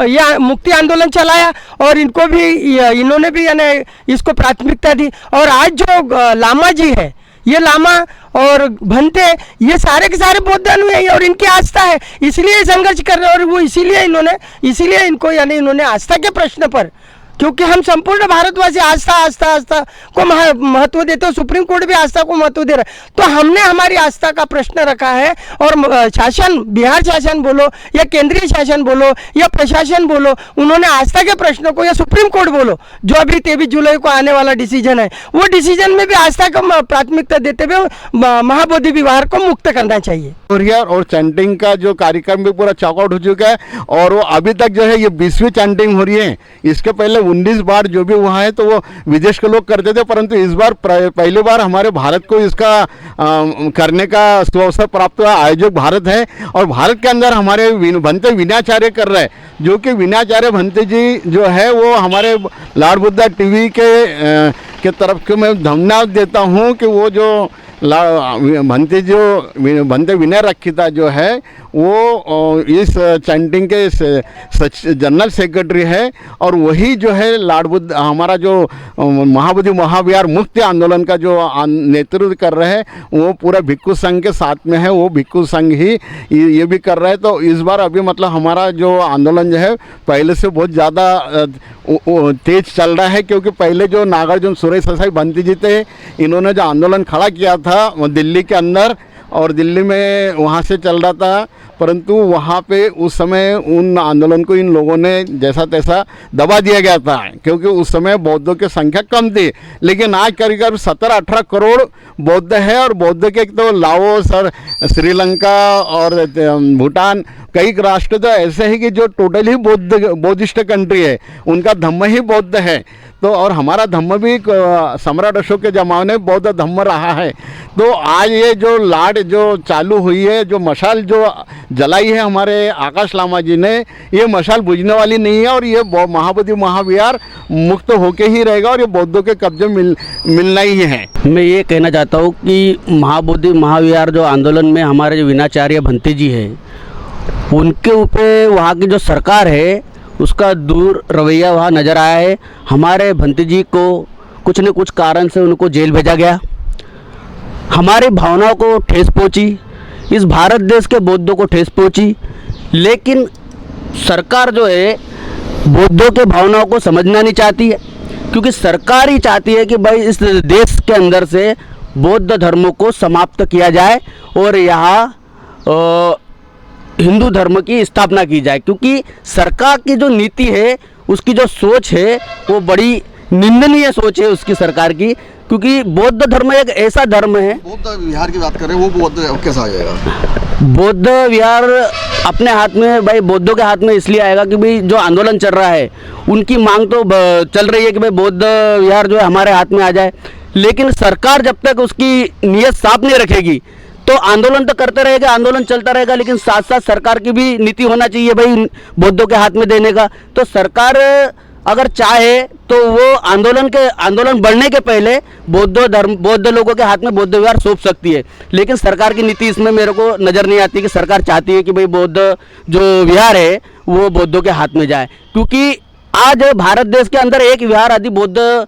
यह मुक्ति आंदोलन चलाया और इन्होंने भी यानी इसको प्राथमिकता दी। और आज जो लामा जी है, ये लामा और भंते, ये सारे के सारे बौद्ध अनुयायी और इनकी आस्था है, इसलिए संघर्ष कर रहे हैं। और वो इसीलिए इनको यानी इन्होंने आस्था के प्रश्न पर, क्योंकि हम संपूर्ण भारतवासी आस्था को महत्व देते हैं, सुप्रीम कोर्ट भी आस्था को महत्व दे रहा है, तो हमने हमारी आस्था का प्रश्न रखा है। और शासन, बिहार शासन बोलो या केंद्रीय शासन बोलो या प्रशासन बोलो, उन्होंने आस्था के प्रश्न को, या सुप्रीम कोर्ट बोलो जो अभी 23 जुलाई को आने वाला डिसीजन है, वो डिसीजन में भी आस्था को प्राथमिकता देते हुए महाबोधि विहार को मुक्त करना चाहिए। और चैंटिंग का जो कार्यक्रम भी पूरा चॉकआउट हो चुका है, और वो अभी तक जो है ये 20वीं चैंटिंग हो रही है। इसके पहले 19 बार जो भी हुआ है तो वो विदेश के लोग करते थे, परंतु इस बार पहली बार हमारे भारत को इसका करने का सुअवसर प्राप्त हुआ। आयोजक भारत है और भारत के अंदर हमारे भंते विनाचार्य कर रहे हैं, जो कि विनाचार्य भंते जी जो है वो हमारे लाड बुद्धा टीवी के तरफ के मैं धन्यवाद देता हूँ कि वो जो भंते विनय रखिता जो है वो इस चैंटिंग के जनरल सेक्रेटरी है और वही जो है लाड बुद्ध हमारा जो महाबोधि महाविहार मुक्ति आंदोलन का जो नेतृत्व कर रहे हैं वो पूरा भिक्खु संघ के साथ में है, वो भिक्खु संघ ही ये भी कर रहे हैं। तो इस बार अभी मतलब हमारा जो आंदोलन जो है पहले से बहुत ज़्यादा तेज चल रहा है, क्योंकि पहले जो नागार्जुन सुरेश देसाई भंती जी थे, इन्होंने जो आंदोलन खड़ा किया था दिल्ली के अंदर और दिल्ली में वहाँ से चल रहा था, परंतु वहाँ पे उस समय उन आंदोलन को इन लोगों ने जैसा तैसा दबा दिया गया था, क्योंकि उस समय बौद्धों की संख्या कम थी। लेकिन आज करीब 17-18 करोड़ बौद्ध है और बौद्ध के तो लाओस और श्रीलंका और भूटान कई राष्ट्र तो ऐसे हैं कि जो टोटली बौद्धिस्ट कंट्री है, उनका धम्म ही बौद्ध है। तो और हमारा धम्म भी सम्राट अशोक के ज़माने में बौद्ध धम्म रहा है। तो आज ये जो लाड जो चालू हुई है, जो मशाल जो जलाई है हमारे आकाश लामा जी ने, ये मशाल बुझने वाली नहीं है और ये महाबोधि महाविहार मुक्त होके ही रहेगा और ये बौद्धों के कब्जे मिलना ही है। मैं ये कहना चाहता हूँ कि महाबोधि महाविहार जो आंदोलन में हमारे जो विनाचार्य भंते जी है, उनके ऊपर वहाँ की जो सरकार है उसका दूर रवैया वहाँ नज़र आया है। हमारे भंते जी को कुछ न कुछ कारण से उनको जेल भेजा गया, हमारी भावनाओं को ठेस पहुँची, इस भारत देश के बौद्धों को ठेस पहुँची, लेकिन सरकार जो है बौद्धों के भावनाओं को समझना नहीं चाहती है, क्योंकि सरकार ही चाहती है कि भाई इस देश के अंदर से बौद्ध धर्मों को समाप्त किया जाए और यहाँ हिंदू धर्म की स्थापना की जाए। क्योंकि सरकार की जो नीति है, उसकी जो सोच है वो बड़ी निंदनीय सोच है उसकी सरकार की, क्योंकि बौद्ध धर्म एक ऐसा धर्म है। बौद्ध विहार की बात करें, वो बौद्ध कैसा आ जाएगा? बौद्ध विहार अपने हाथ में, भाई बौद्धों के हाथ में इसलिए आएगा कि भाई जो आंदोलन चल रहा है उनकी मांग तो चल रही है कि भाई बौद्ध विहार जो है हमारे हाथ में आ जाए, लेकिन सरकार जब तक उसकी नीयत साफ नहीं रखेगी तो आंदोलन तो करते रहेगा, आंदोलन चलता रहेगा, लेकिन साथ साथ सरकार की भी नीति होना चाहिए भाई बौद्धों के हाथ में देने का। तो सरकार अगर चाहे तो वो आंदोलन बढ़ने के पहले बौद्ध लोगों के हाथ में बौद्ध विहार सौंप सकती है, लेकिन सरकार की नीति इसमें मेरे को नज़र नहीं आती कि सरकार चाहती है कि भाई बौद्ध जो विहार है वो बौद्धों के हाथ में जाए। क्योंकि आज भारत देश के अंदर एक विहार यदि बौद्ध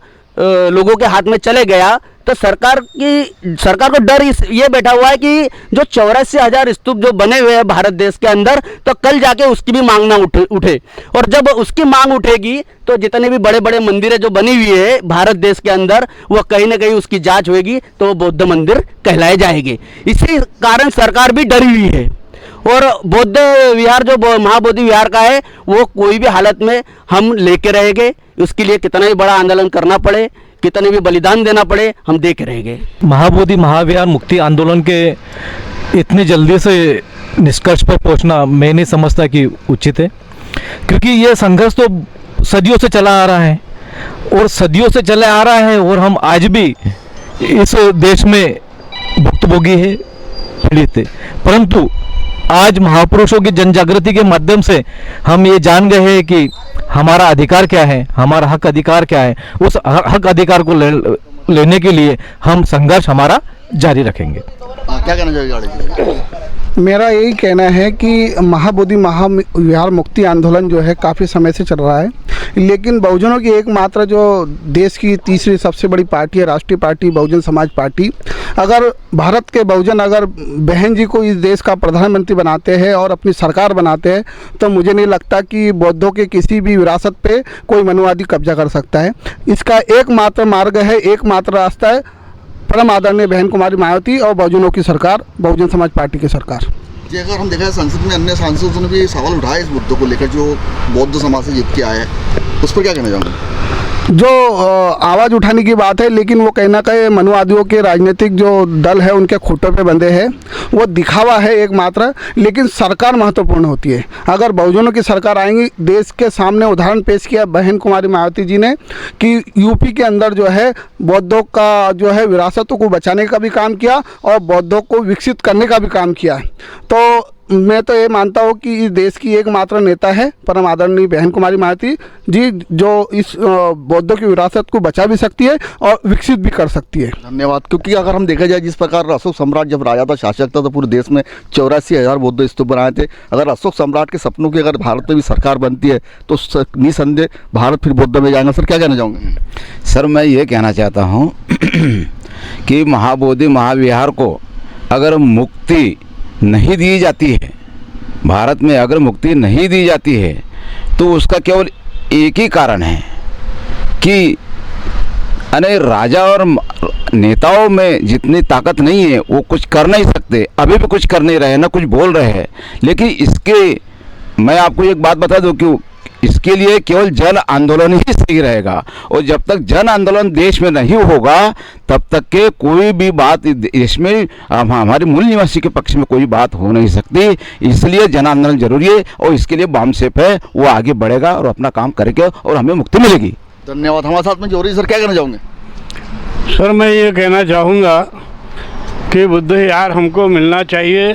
लोगों के हाथ में चले गया तो सरकार को डर ये बैठा हुआ है कि जो 84,000 स्तूप जो बने हुए हैं भारत देश के अंदर, तो कल जाके उसकी भी मांग ना उठे और जब उसकी मांग उठेगी तो जितने भी बड़े बड़े मंदिरें जो बनी हुई है भारत देश के अंदर, वो कहीं ना कहीं उसकी जांच होगी तो वो बौद्ध मंदिर कहलाए जाएंगे। इसी कारण सरकार भी डरी हुई है और बौद्ध विहार जो महाबोधि विहार का है वो कोई भी हालत में हम लेके रहेंगे। उसके लिए कितना भी बड़ा आंदोलन करना पड़े, कितने भी बलिदान देना पड़े, हम दे के रहेंगे। महाबोधि महाविहार मुक्ति आंदोलन के इतनी जल्दी से निष्कर्ष पर पहुंचना मैं नहीं समझता कि उचित है, क्योंकि ये संघर्ष तो सदियों से चला आ रहा है और सदियों से चले आ रहा है और हम आज भी इस देश में भुक्तभोगी है, पीड़ित है। परंतु आज महापुरुषों की जन जागृति के माध्यम से हम ये जान गए हैं कि हमारा अधिकार क्या है, हमारा हक अधिकार क्या है। उस हक अधिकार को लेने के लिए हम संघर्ष हमारा जारी रखेंगे। क्या कहना चाहिए? मेरा यही कहना है कि महाबोधि महाविहार मुक्ति आंदोलन जो है काफ़ी समय से चल रहा है, लेकिन बहुजनों की एकमात्र जो देश की तीसरी सबसे बड़ी पार्टी है, राष्ट्रीय पार्टी बहुजन समाज पार्टी, अगर भारत के बहुजन अगर बहन जी को इस देश का प्रधानमंत्री बनाते हैं और अपनी सरकार बनाते हैं तो मुझे नहीं लगता कि बौद्धों के किसी भी विरासत पे कोई मनुवादी कब्जा कर सकता है। इसका एकमात्र मार्ग है, एकमात्र रास्ता है परम आदरणीय बहन कुमारी मायावती और बहुजनों की सरकार, बहुजन समाज पार्टी की सरकार। जी, अगर हम देखा है संसद में अन्य सांसदों ने भी सवाल उठाए इस मुद्दों को लेकर जो बौद्ध समाज से जीत के आए हैं, उस पर क्या कहना चाहोगे? जो आवाज़ उठाने की बात है, लेकिन वो कहीं ना कहीं मनुवादियों के राजनीतिक जो दल है उनके खूंटों पे बंधे हैं। वो दिखावा है एकमात्र, लेकिन सरकार महत्वपूर्ण होती है। अगर बहुजनों की सरकार आएंगी, देश के सामने उदाहरण पेश किया बहन कुमारी मायावती जी ने कि यूपी के अंदर जो है बौद्धों का जो है विरासतों को बचाने का भी काम किया और बौद्धों को विकसित करने का भी काम किया। तो मैं तो ये मानता हूँ कि इस देश की एकमात्र नेता है परम आदरणीय बहन कुमारी मायावती जी, जो इस बौद्धों की विरासत को बचा भी सकती है और विकसित भी कर सकती है। धन्यवाद। क्योंकि अगर हम देखा जाए जिस प्रकार अशोक सम्राट जब राजा था, शासक था, तो पूरे देश में 84,000 बौद्ध स्तूप बनाए थे। अगर अशोक सम्राट के सपनों की अगर भारत में भी सरकार बनती है तो निसंदेह भारत फिर बौद्ध में जाएगा। सर क्या कहना चाहोगे? सर मैं ये कहना चाहता हूँ कि महाबोधि महाविहार को अगर मुक्ति नहीं दी जाती है, भारत में अगर मुक्ति नहीं दी जाती है, तो उसका केवल एक ही कारण है कि अनेक राजा और नेताओं में जितनी ताकत नहीं है वो कुछ कर नहीं सकते, अभी भी कुछ कर नहीं रहे, ना कुछ बोल रहे हैं। लेकिन इसके मैं आपको एक बात बता दूं कि इसके लिए केवल जन आंदोलन ही सही रहेगा, और जब तक जन आंदोलन देश में नहीं होगा तब तक के कोई भी बात देश में हमारे मूल निवासी के पक्ष में कोई बात हो नहीं सकती। इसलिए जन आंदोलन जरूरी है और इसके लिए बामसेफ है, वो आगे बढ़ेगा और अपना काम करेगा और हमें मुक्ति मिलेगी। धन्यवाद। हमारे साथ में जोरी सर क्या कहना चाहोगे? सर मैं ये कहना चाहूँगा कि बुद्ध विहार हमको मिलना चाहिए,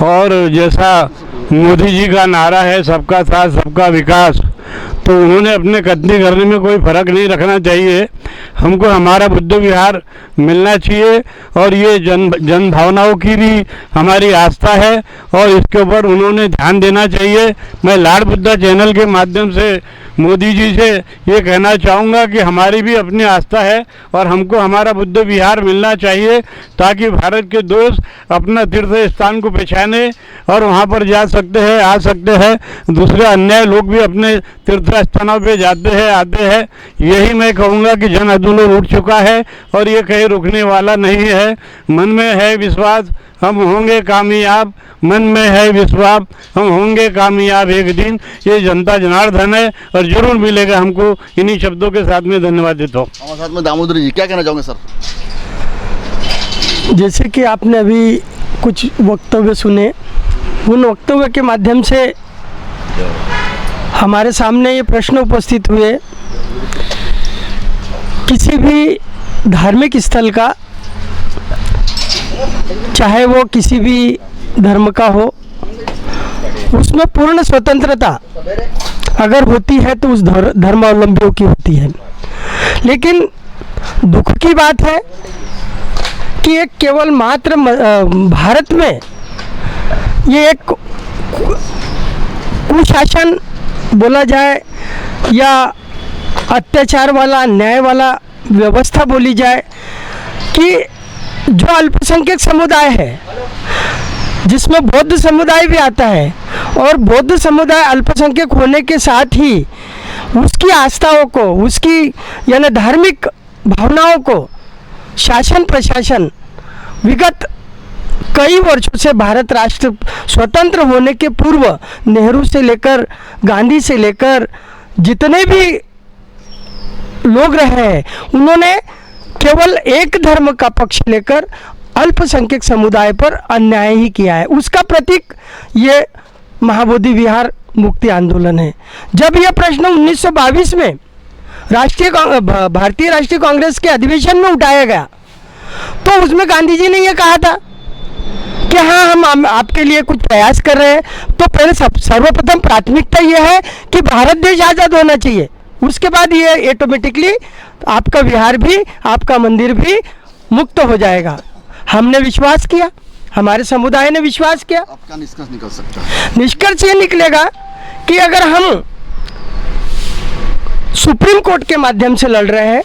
और जैसा मोदी जी का नारा है सबका साथ सबका विकास, तो उन्होंने अपने कथनी करने में कोई फ़र्क नहीं रखना चाहिए। हमको हमारा बुद्ध विहार मिलना चाहिए, और ये जन भावनाओं की भी हमारी आस्था है और इसके ऊपर उन्होंने ध्यान देना चाहिए। मैं लाड बुद्धा चैनल के माध्यम से मोदी जी से ये कहना चाहूँगा कि हमारी भी अपनी आस्था है और हमको हमारा बुद्ध विहार मिलना चाहिए, ताकि भारत के दोस्त अपना तीर्थ स्थान को पहचाने और वहाँ पर जा सकते हैं, आ सकते हैं। दूसरे अन्य लोग भी अपने तीर्थ स्थानों पे जाते हैं, आते हैं। यही मैं कहूँगा कि जन आंदोलन उठ चुका है और ये कहीं रुकने वाला नहीं है। मन में है विश्वास, हम होंगे कामयाब, मन में है विश्वास, हम होंगे कामयाब एक दिन। ये जनता जनार्दन है और जरूर मिलेगा हमको। इन्हीं शब्दों के साथ में धन्यवाद देता हूँ। हमारे साथ में दामोदर जी क्या कहना चाहोगे? सर जैसे कि आपने अभी कुछ वक्तव्य सुने, उन वक्तव्य के माध्यम से हमारे सामने ये प्रश्न उपस्थित हुए, किसी भी धार्मिक स्थल का, चाहे वो किसी भी धर्म का हो, उसमें पूर्ण स्वतंत्रता अगर होती है तो उस धर्मावलंबियों की होती है। लेकिन दुख की बात है कि एक केवल मात्र भारत में ये एक कुशासन बोला जाए या अत्याचार वाला, अन्याय वाला व्यवस्था बोली जाए कि जो अल्पसंख्यक समुदाय है, जिसमें बौद्ध समुदाय भी आता है, और बौद्ध समुदाय अल्पसंख्यक होने के साथ ही उसकी आस्थाओं को, उसकी यानी धार्मिक भावनाओं को शासन प्रशासन विगत कई वर्षों से, भारत राष्ट्र स्वतंत्र होने के पूर्व नेहरू से लेकर गांधी से लेकर जितने भी लोग रहे हैं, उन्होंने केवल एक धर्म का पक्ष लेकर अल्पसंख्यक समुदाय पर अन्याय ही किया है। उसका प्रतीक ये महाबोधि विहार मुक्ति आंदोलन है। जब यह प्रश्न 1922 में भारतीय राष्ट्रीय कांग्रेस के अधिवेशन में उठाया गया, तो उसमें गांधी जी ने यह कहा था कि हाँ, हम आपके लिए कुछ प्रयास कर रहे हैं। तो पहले सर्वप्रथम प्राथमिकता यह है कि भारत देश आज़ाद होना चाहिए। उसके बाद ये ऑटोमेटिकली आपका विहार भी, आपका मंदिर भी मुक्त हो जाएगा। हमने विश्वास किया, हमारे समुदाय ने विश्वास किया। अब क्या निष्कर्ष निकल सकता है? निष्कर्ष ये निकलेगा कि अगर हम सुप्रीम कोर्ट के माध्यम से लड़ रहे हैं,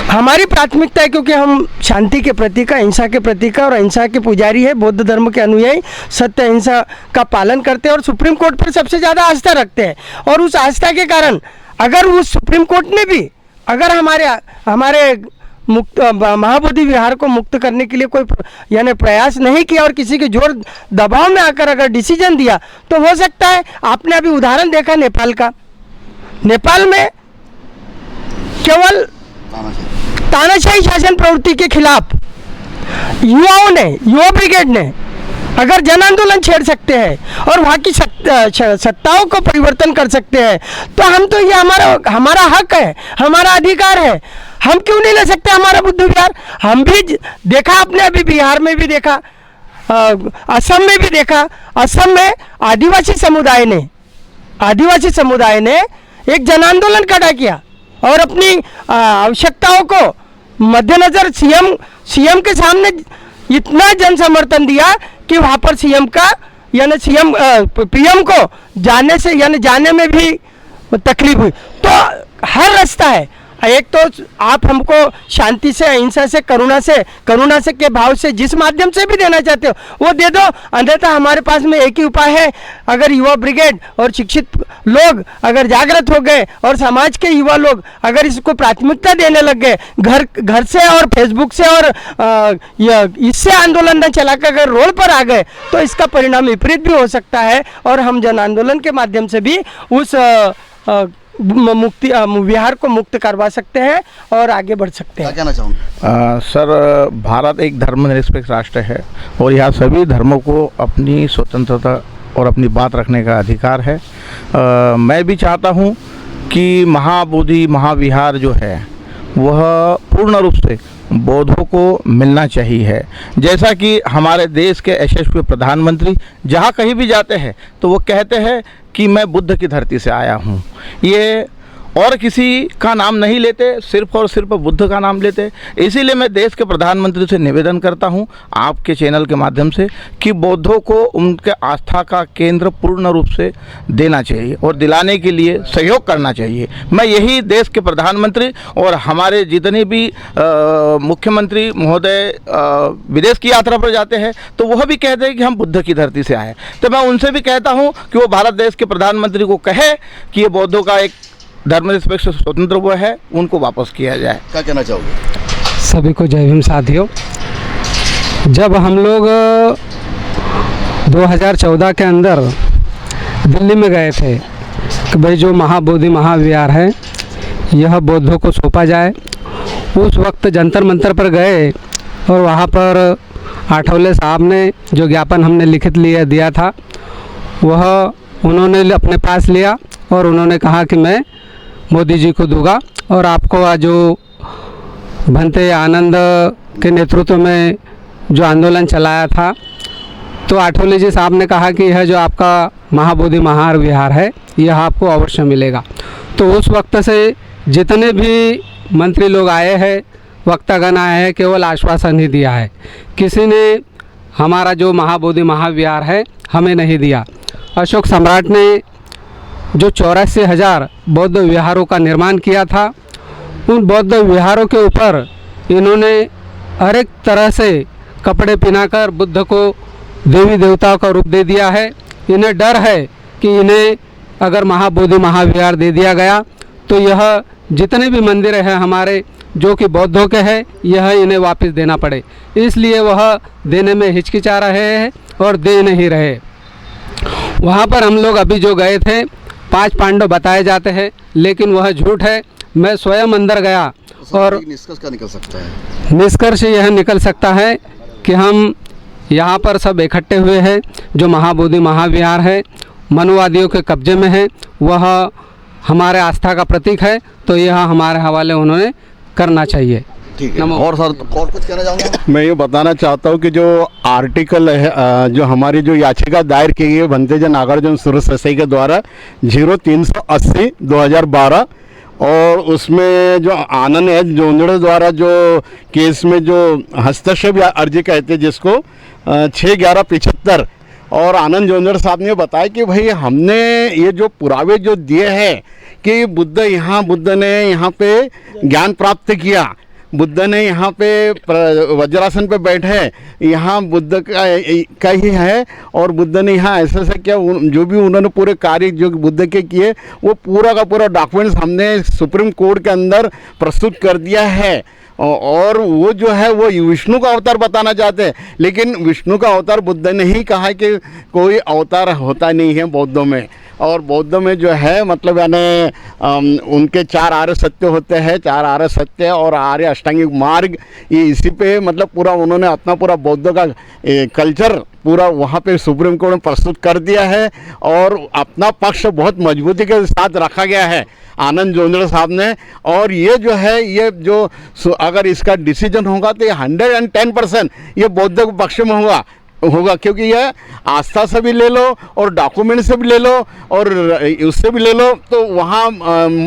हमारी प्राथमिकता है, क्योंकि हम शांति के प्रतीक, अहिंसा के प्रतीक और अहिंसा के पुजारी है, बौद्ध धर्म के अनुयायी, सत्य अहिंसा का पालन करते हैं और सुप्रीम कोर्ट पर सबसे ज़्यादा आस्था रखते हैं। और उस आस्था के कारण अगर उस सुप्रीम कोर्ट ने भी अगर हमारे मुक्त महाबोधि विहार को मुक्त करने के लिए कोई यानी प्रयास नहीं किया और किसी के जोर दबाव में आकर अगर डिसीजन दिया, तो हो सकता है, आपने अभी उदाहरण देखा नेपाल का, नेपाल में केवल तानाशाही शासन प्रवृत्ति के खिलाफ युवाओं ने, युवा ब्रिगेड ने अगर जन आंदोलन छेड़ सकते हैं और वहाँ की सत्ताओं को परिवर्तन कर सकते हैं, तो हम तो ये हमारा हक है, हमारा अधिकार है, हम क्यों नहीं ले सकते हमारा बुद्ध विहार? हम भी देखा आपने, अभी बिहार में भी देखा, असम में भी देखा। असम में आदिवासी समुदाय ने एक जन आंदोलन खड़ा किया और अपनी आवश्यकताओं को मद्देनजर सीएम के सामने इतना जन समर्थन दिया कि वहाँ पर पीएम को जाने में भी तकलीफ हुई। तो हर रास्ता है, एक तो आप हमको शांति से, अहिंसा से, करुणा से के भाव से जिस माध्यम से भी देना चाहते हो वो दे दो, अन्यथा हमारे पास में एक ही उपाय है। अगर युवा ब्रिगेड और शिक्षित लोग अगर जागृत हो गए और समाज के युवा लोग अगर इसको प्राथमिकता देने लग गए, घर से और फेसबुक से और इससे आंदोलन न चलाकर अगर रोड पर आ गए, तो इसका परिणाम विपरीत भी हो सकता है और हम जन आंदोलन के माध्यम से भी उस विहार को मुक्त करवा सकते हैं और आगे बढ़ सकते हैं। क्या कहना चाहूँगा? सर, भारत एक धर्मनिरपेक्ष राष्ट्र है और यहाँ सभी धर्मों को अपनी स्वतंत्रता और अपनी बात रखने का अधिकार है। मैं भी चाहता हूँ कि महाबोधि महाविहार जो है वह पूर्ण रूप से बौद्धों को मिलना चाहिए। जैसा कि हमारे देश के यशस्वी प्रधानमंत्री जहाँ कहीं भी जाते हैं तो वो कहते हैं कि मैं बुद्ध की धरती से आया हूँ। ये और किसी का नाम नहीं लेते, सिर्फ और सिर्फ बुद्ध का नाम लेते। इसीलिए मैं देश के प्रधानमंत्री से निवेदन करता हूं आपके चैनल के माध्यम से कि बौद्धों को उनके आस्था का केंद्र पूर्ण रूप से देना चाहिए और दिलाने के लिए सहयोग करना चाहिए। मैं यही देश के प्रधानमंत्री और हमारे जितने भी मुख्यमंत्री महोदय विदेश की यात्रा पर जाते हैं तो वह भी कहते हैं कि हम बुद्ध की धरती से आए। तो मैं उनसे भी कहता हूँ कि वो भारत देश के प्रधानमंत्री को कहे कि ये बौद्धों का एक धर्मनिरपेक्ष स्वतंत्र वो है, उनको वापस किया जाए। क्या कहना चाहोगे? सभी को जय भीम साथियों। जब हम लोग 2014 के अंदर दिल्ली में गए थे कि भाई जो महाबोधि महाविहार है यह बौद्धों को सौंपा जाए, उस वक्त जंतर मंतर पर गए और वहाँ पर आठवले साहब ने जो ज्ञापन हमने लिखित दिया था वह उन्होंने अपने पास लिया और उन्होंने कहा कि मैं मोदी जी को दूंगा और आपको जो भंते आनंद के नेतृत्व में जो आंदोलन चलाया था, तो आठवले जी साहब ने कहा कि यह जो आपका महाबोधि महाविहार है यह आपको अवश्य मिलेगा। तो उस वक्त से जितने भी मंत्री लोग आए हैं, वक्तागण आए हैं, केवल आश्वासन ही दिया है, किसी ने हमारा जो महाबोधि महाविहार है हमें नहीं दिया। अशोक सम्राट ने जो 84,000 बौद्ध विहारों का निर्माण किया था, उन बौद्ध विहारों के ऊपर इन्होंने हर एक तरह से कपड़े पहनाकर बुद्ध को देवी देवताओं का रूप दे दिया है। इन्हें डर है कि इन्हें अगर महाबोधि महाविहार दे दिया गया तो यह जितने भी मंदिर हैं हमारे जो कि बौद्धों के हैं यह इन्हें वापस देना पड़े, इसलिए वह देने में हिचकिचा रहे हैं और दे नहीं रहे। वहाँ पर हम लोग अभी जो गए थे 5 पांडव बताए जाते हैं, लेकिन वह झूठ है। मैं स्वयं अंदर गया और निष्कर्ष क्या निकल सकता है? निष्कर्ष यह निकल सकता है कि हम यहाँ पर सब इकट्ठे हुए हैं। जो महाबोधि महाविहार है मनुवादियों के कब्जे में है, वह हमारे आस्था का प्रतीक है, तो यह हमारे हवाले उन्होंने करना चाहिए। ठीक है। और सर और कुछ कहना चाहूँगा? मैं ये बताना चाहता हूँ कि जो आर्टिकल है, जो हमारी जो याचिका दायर की गई भंतेजन नागार्जुन सुरसई के द्वारा 0380/2012 और उसमें जो आनंद एच जोंजड़े द्वारा जो केस में जो हस्तक्षेप या अर्जी कहते हैं जिसको 6/11/75 और आनंद जोंजड़ साहब ने बताया कि भाई हमने ये जो पुरावे जो दिए हैं कि बुद्ध ने यहाँ पे ज्ञान प्राप्त किया, बुद्ध ने यहाँ पे वज्रासन पे बैठे हैं, यहाँ बुद्ध का ही है। और बुद्ध ने यहाँ ऐसा ऐसा किया, जो भी उन्होंने पूरे कार्य जो बुद्ध के किए वो पूरा का पूरा डॉक्यूमेंट्स हमने सुप्रीम कोर्ट के अंदर प्रस्तुत कर दिया है। और वो जो है वो विष्णु का अवतार बताना चाहते हैं, लेकिन विष्णु का अवतार बुद्ध ने ही कहा कि कोई अवतार होता नहीं है बौद्धों में। और बौद्ध में जो है मतलब यानी उनके 4 आर्य सत्य होते हैं, 4 आर्य सत्य और आर्य अष्टांगिक मार्ग, ये इसी पे मतलब पूरा उन्होंने अपना पूरा बौद्ध का कल्चर पूरा वहाँ पे सुप्रीम कोर्ट में प्रस्तुत कर दिया है। और अपना पक्ष बहुत मजबूती के साथ रखा गया है आनंद जोंधड़े साहब ने। और ये जो है ये जो अगर इसका डिसीजन होगा तो ये 110% ये बौद्ध के पक्ष में होगा, क्योंकि यह आस्था से भी ले लो और डॉक्यूमेंट से भी ले लो और उससे भी ले लो, तो वहाँ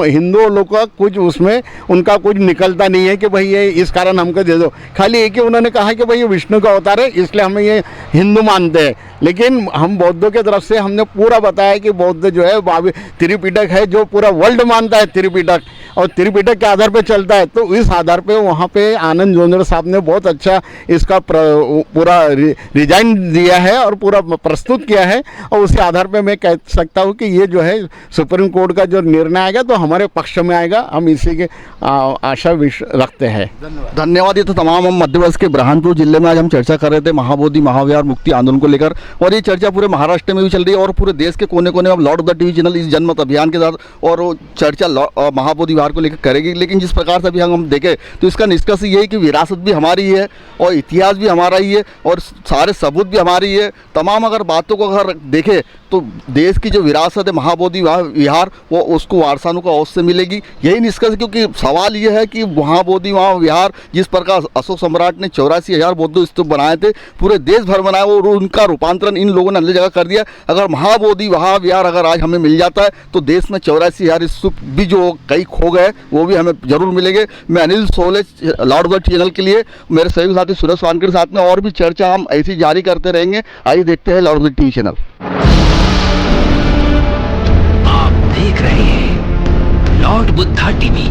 हिंदू लोग का कुछ उसमें उनका कुछ निकलता नहीं है कि भाई ये इस कारण हमको दे दो। खाली एक ही उन्होंने कहा कि भाई ये विष्णु का अवतार है इसलिए हमें ये हिंदू मानते हैं। लेकिन हम बौद्धों की तरफ से हमने पूरा बताया कि बौद्ध जो है त्रिपिटक है, जो पूरा वर्ल्ड मानता है त्रिपिटक, और त्रिपिटक के आधार पे चलता है। तो इस आधार पे वहाँ पे आनंद जोंधड़े साहब ने बहुत अच्छा इसका पूरा डिजाइन दिया है और पूरा प्रस्तुत किया है। और उसी आधार पे मैं कह सकता हूँ कि ये जो है सुप्रीम कोर्ट का जो निर्णय आएगा तो हमारे पक्ष में आएगा, हम इसी के आशा रखते हैं। धन्यवाद। ये तो तमाम हम मध्य प्रदेश के बुरहानपुर जिले में आज हम चर्चा कर रहे थे महाबोधि महाविहार मुक्ति आंदोलन को लेकर, और ये चर्चा पूरे महाराष्ट्र में भी चल रही है और पूरे देश के कोने कोने में Lord of the TV channel इस जनमत अभियान के साथ और चर्चा महाबोधि विहार को लेकर करेगी। लेकिन जिस प्रकार से अभी हम देखें तो इसका निष्कर्ष ये है कि विरासत भी हमारी है और इतिहास भी हमारा ही है और सारे सबूत भी हमारी है। तमाम अगर बातों को अगर देखें तो देश की जो विरासत है महाबोधि विहार वो उसको वारसानों को अवश्य मिलेगी, यही निष्कर्ष। क्योंकि सवाल ये है कि महाबोधि विहार जिस प्रकार अशोक सम्राट ने 84,000 बौद्ध स्तूप बनाए थे, पूरे देश भर बनाए और उनका रूपांतरण इन लोगों ने अन्य जगह कर दिया। अगर महाबोधि विहार अगर आज हमें मिल जाता है तो देश में 84,000 स्तूप भी जो कई खो गए वो भी हमें जरूर मिलेंगे। मैं Anil Sole Lord of the channel के लिए मेरे सहयोगी साथी सुरेश वानकर के साथ में और भी चर्चा हम ऐसी जारी करते रहेंगे। आइए देखते हैं Lord of the TV channel. आप देख रहे हैं लॉर्ड बुद्धा टीवी।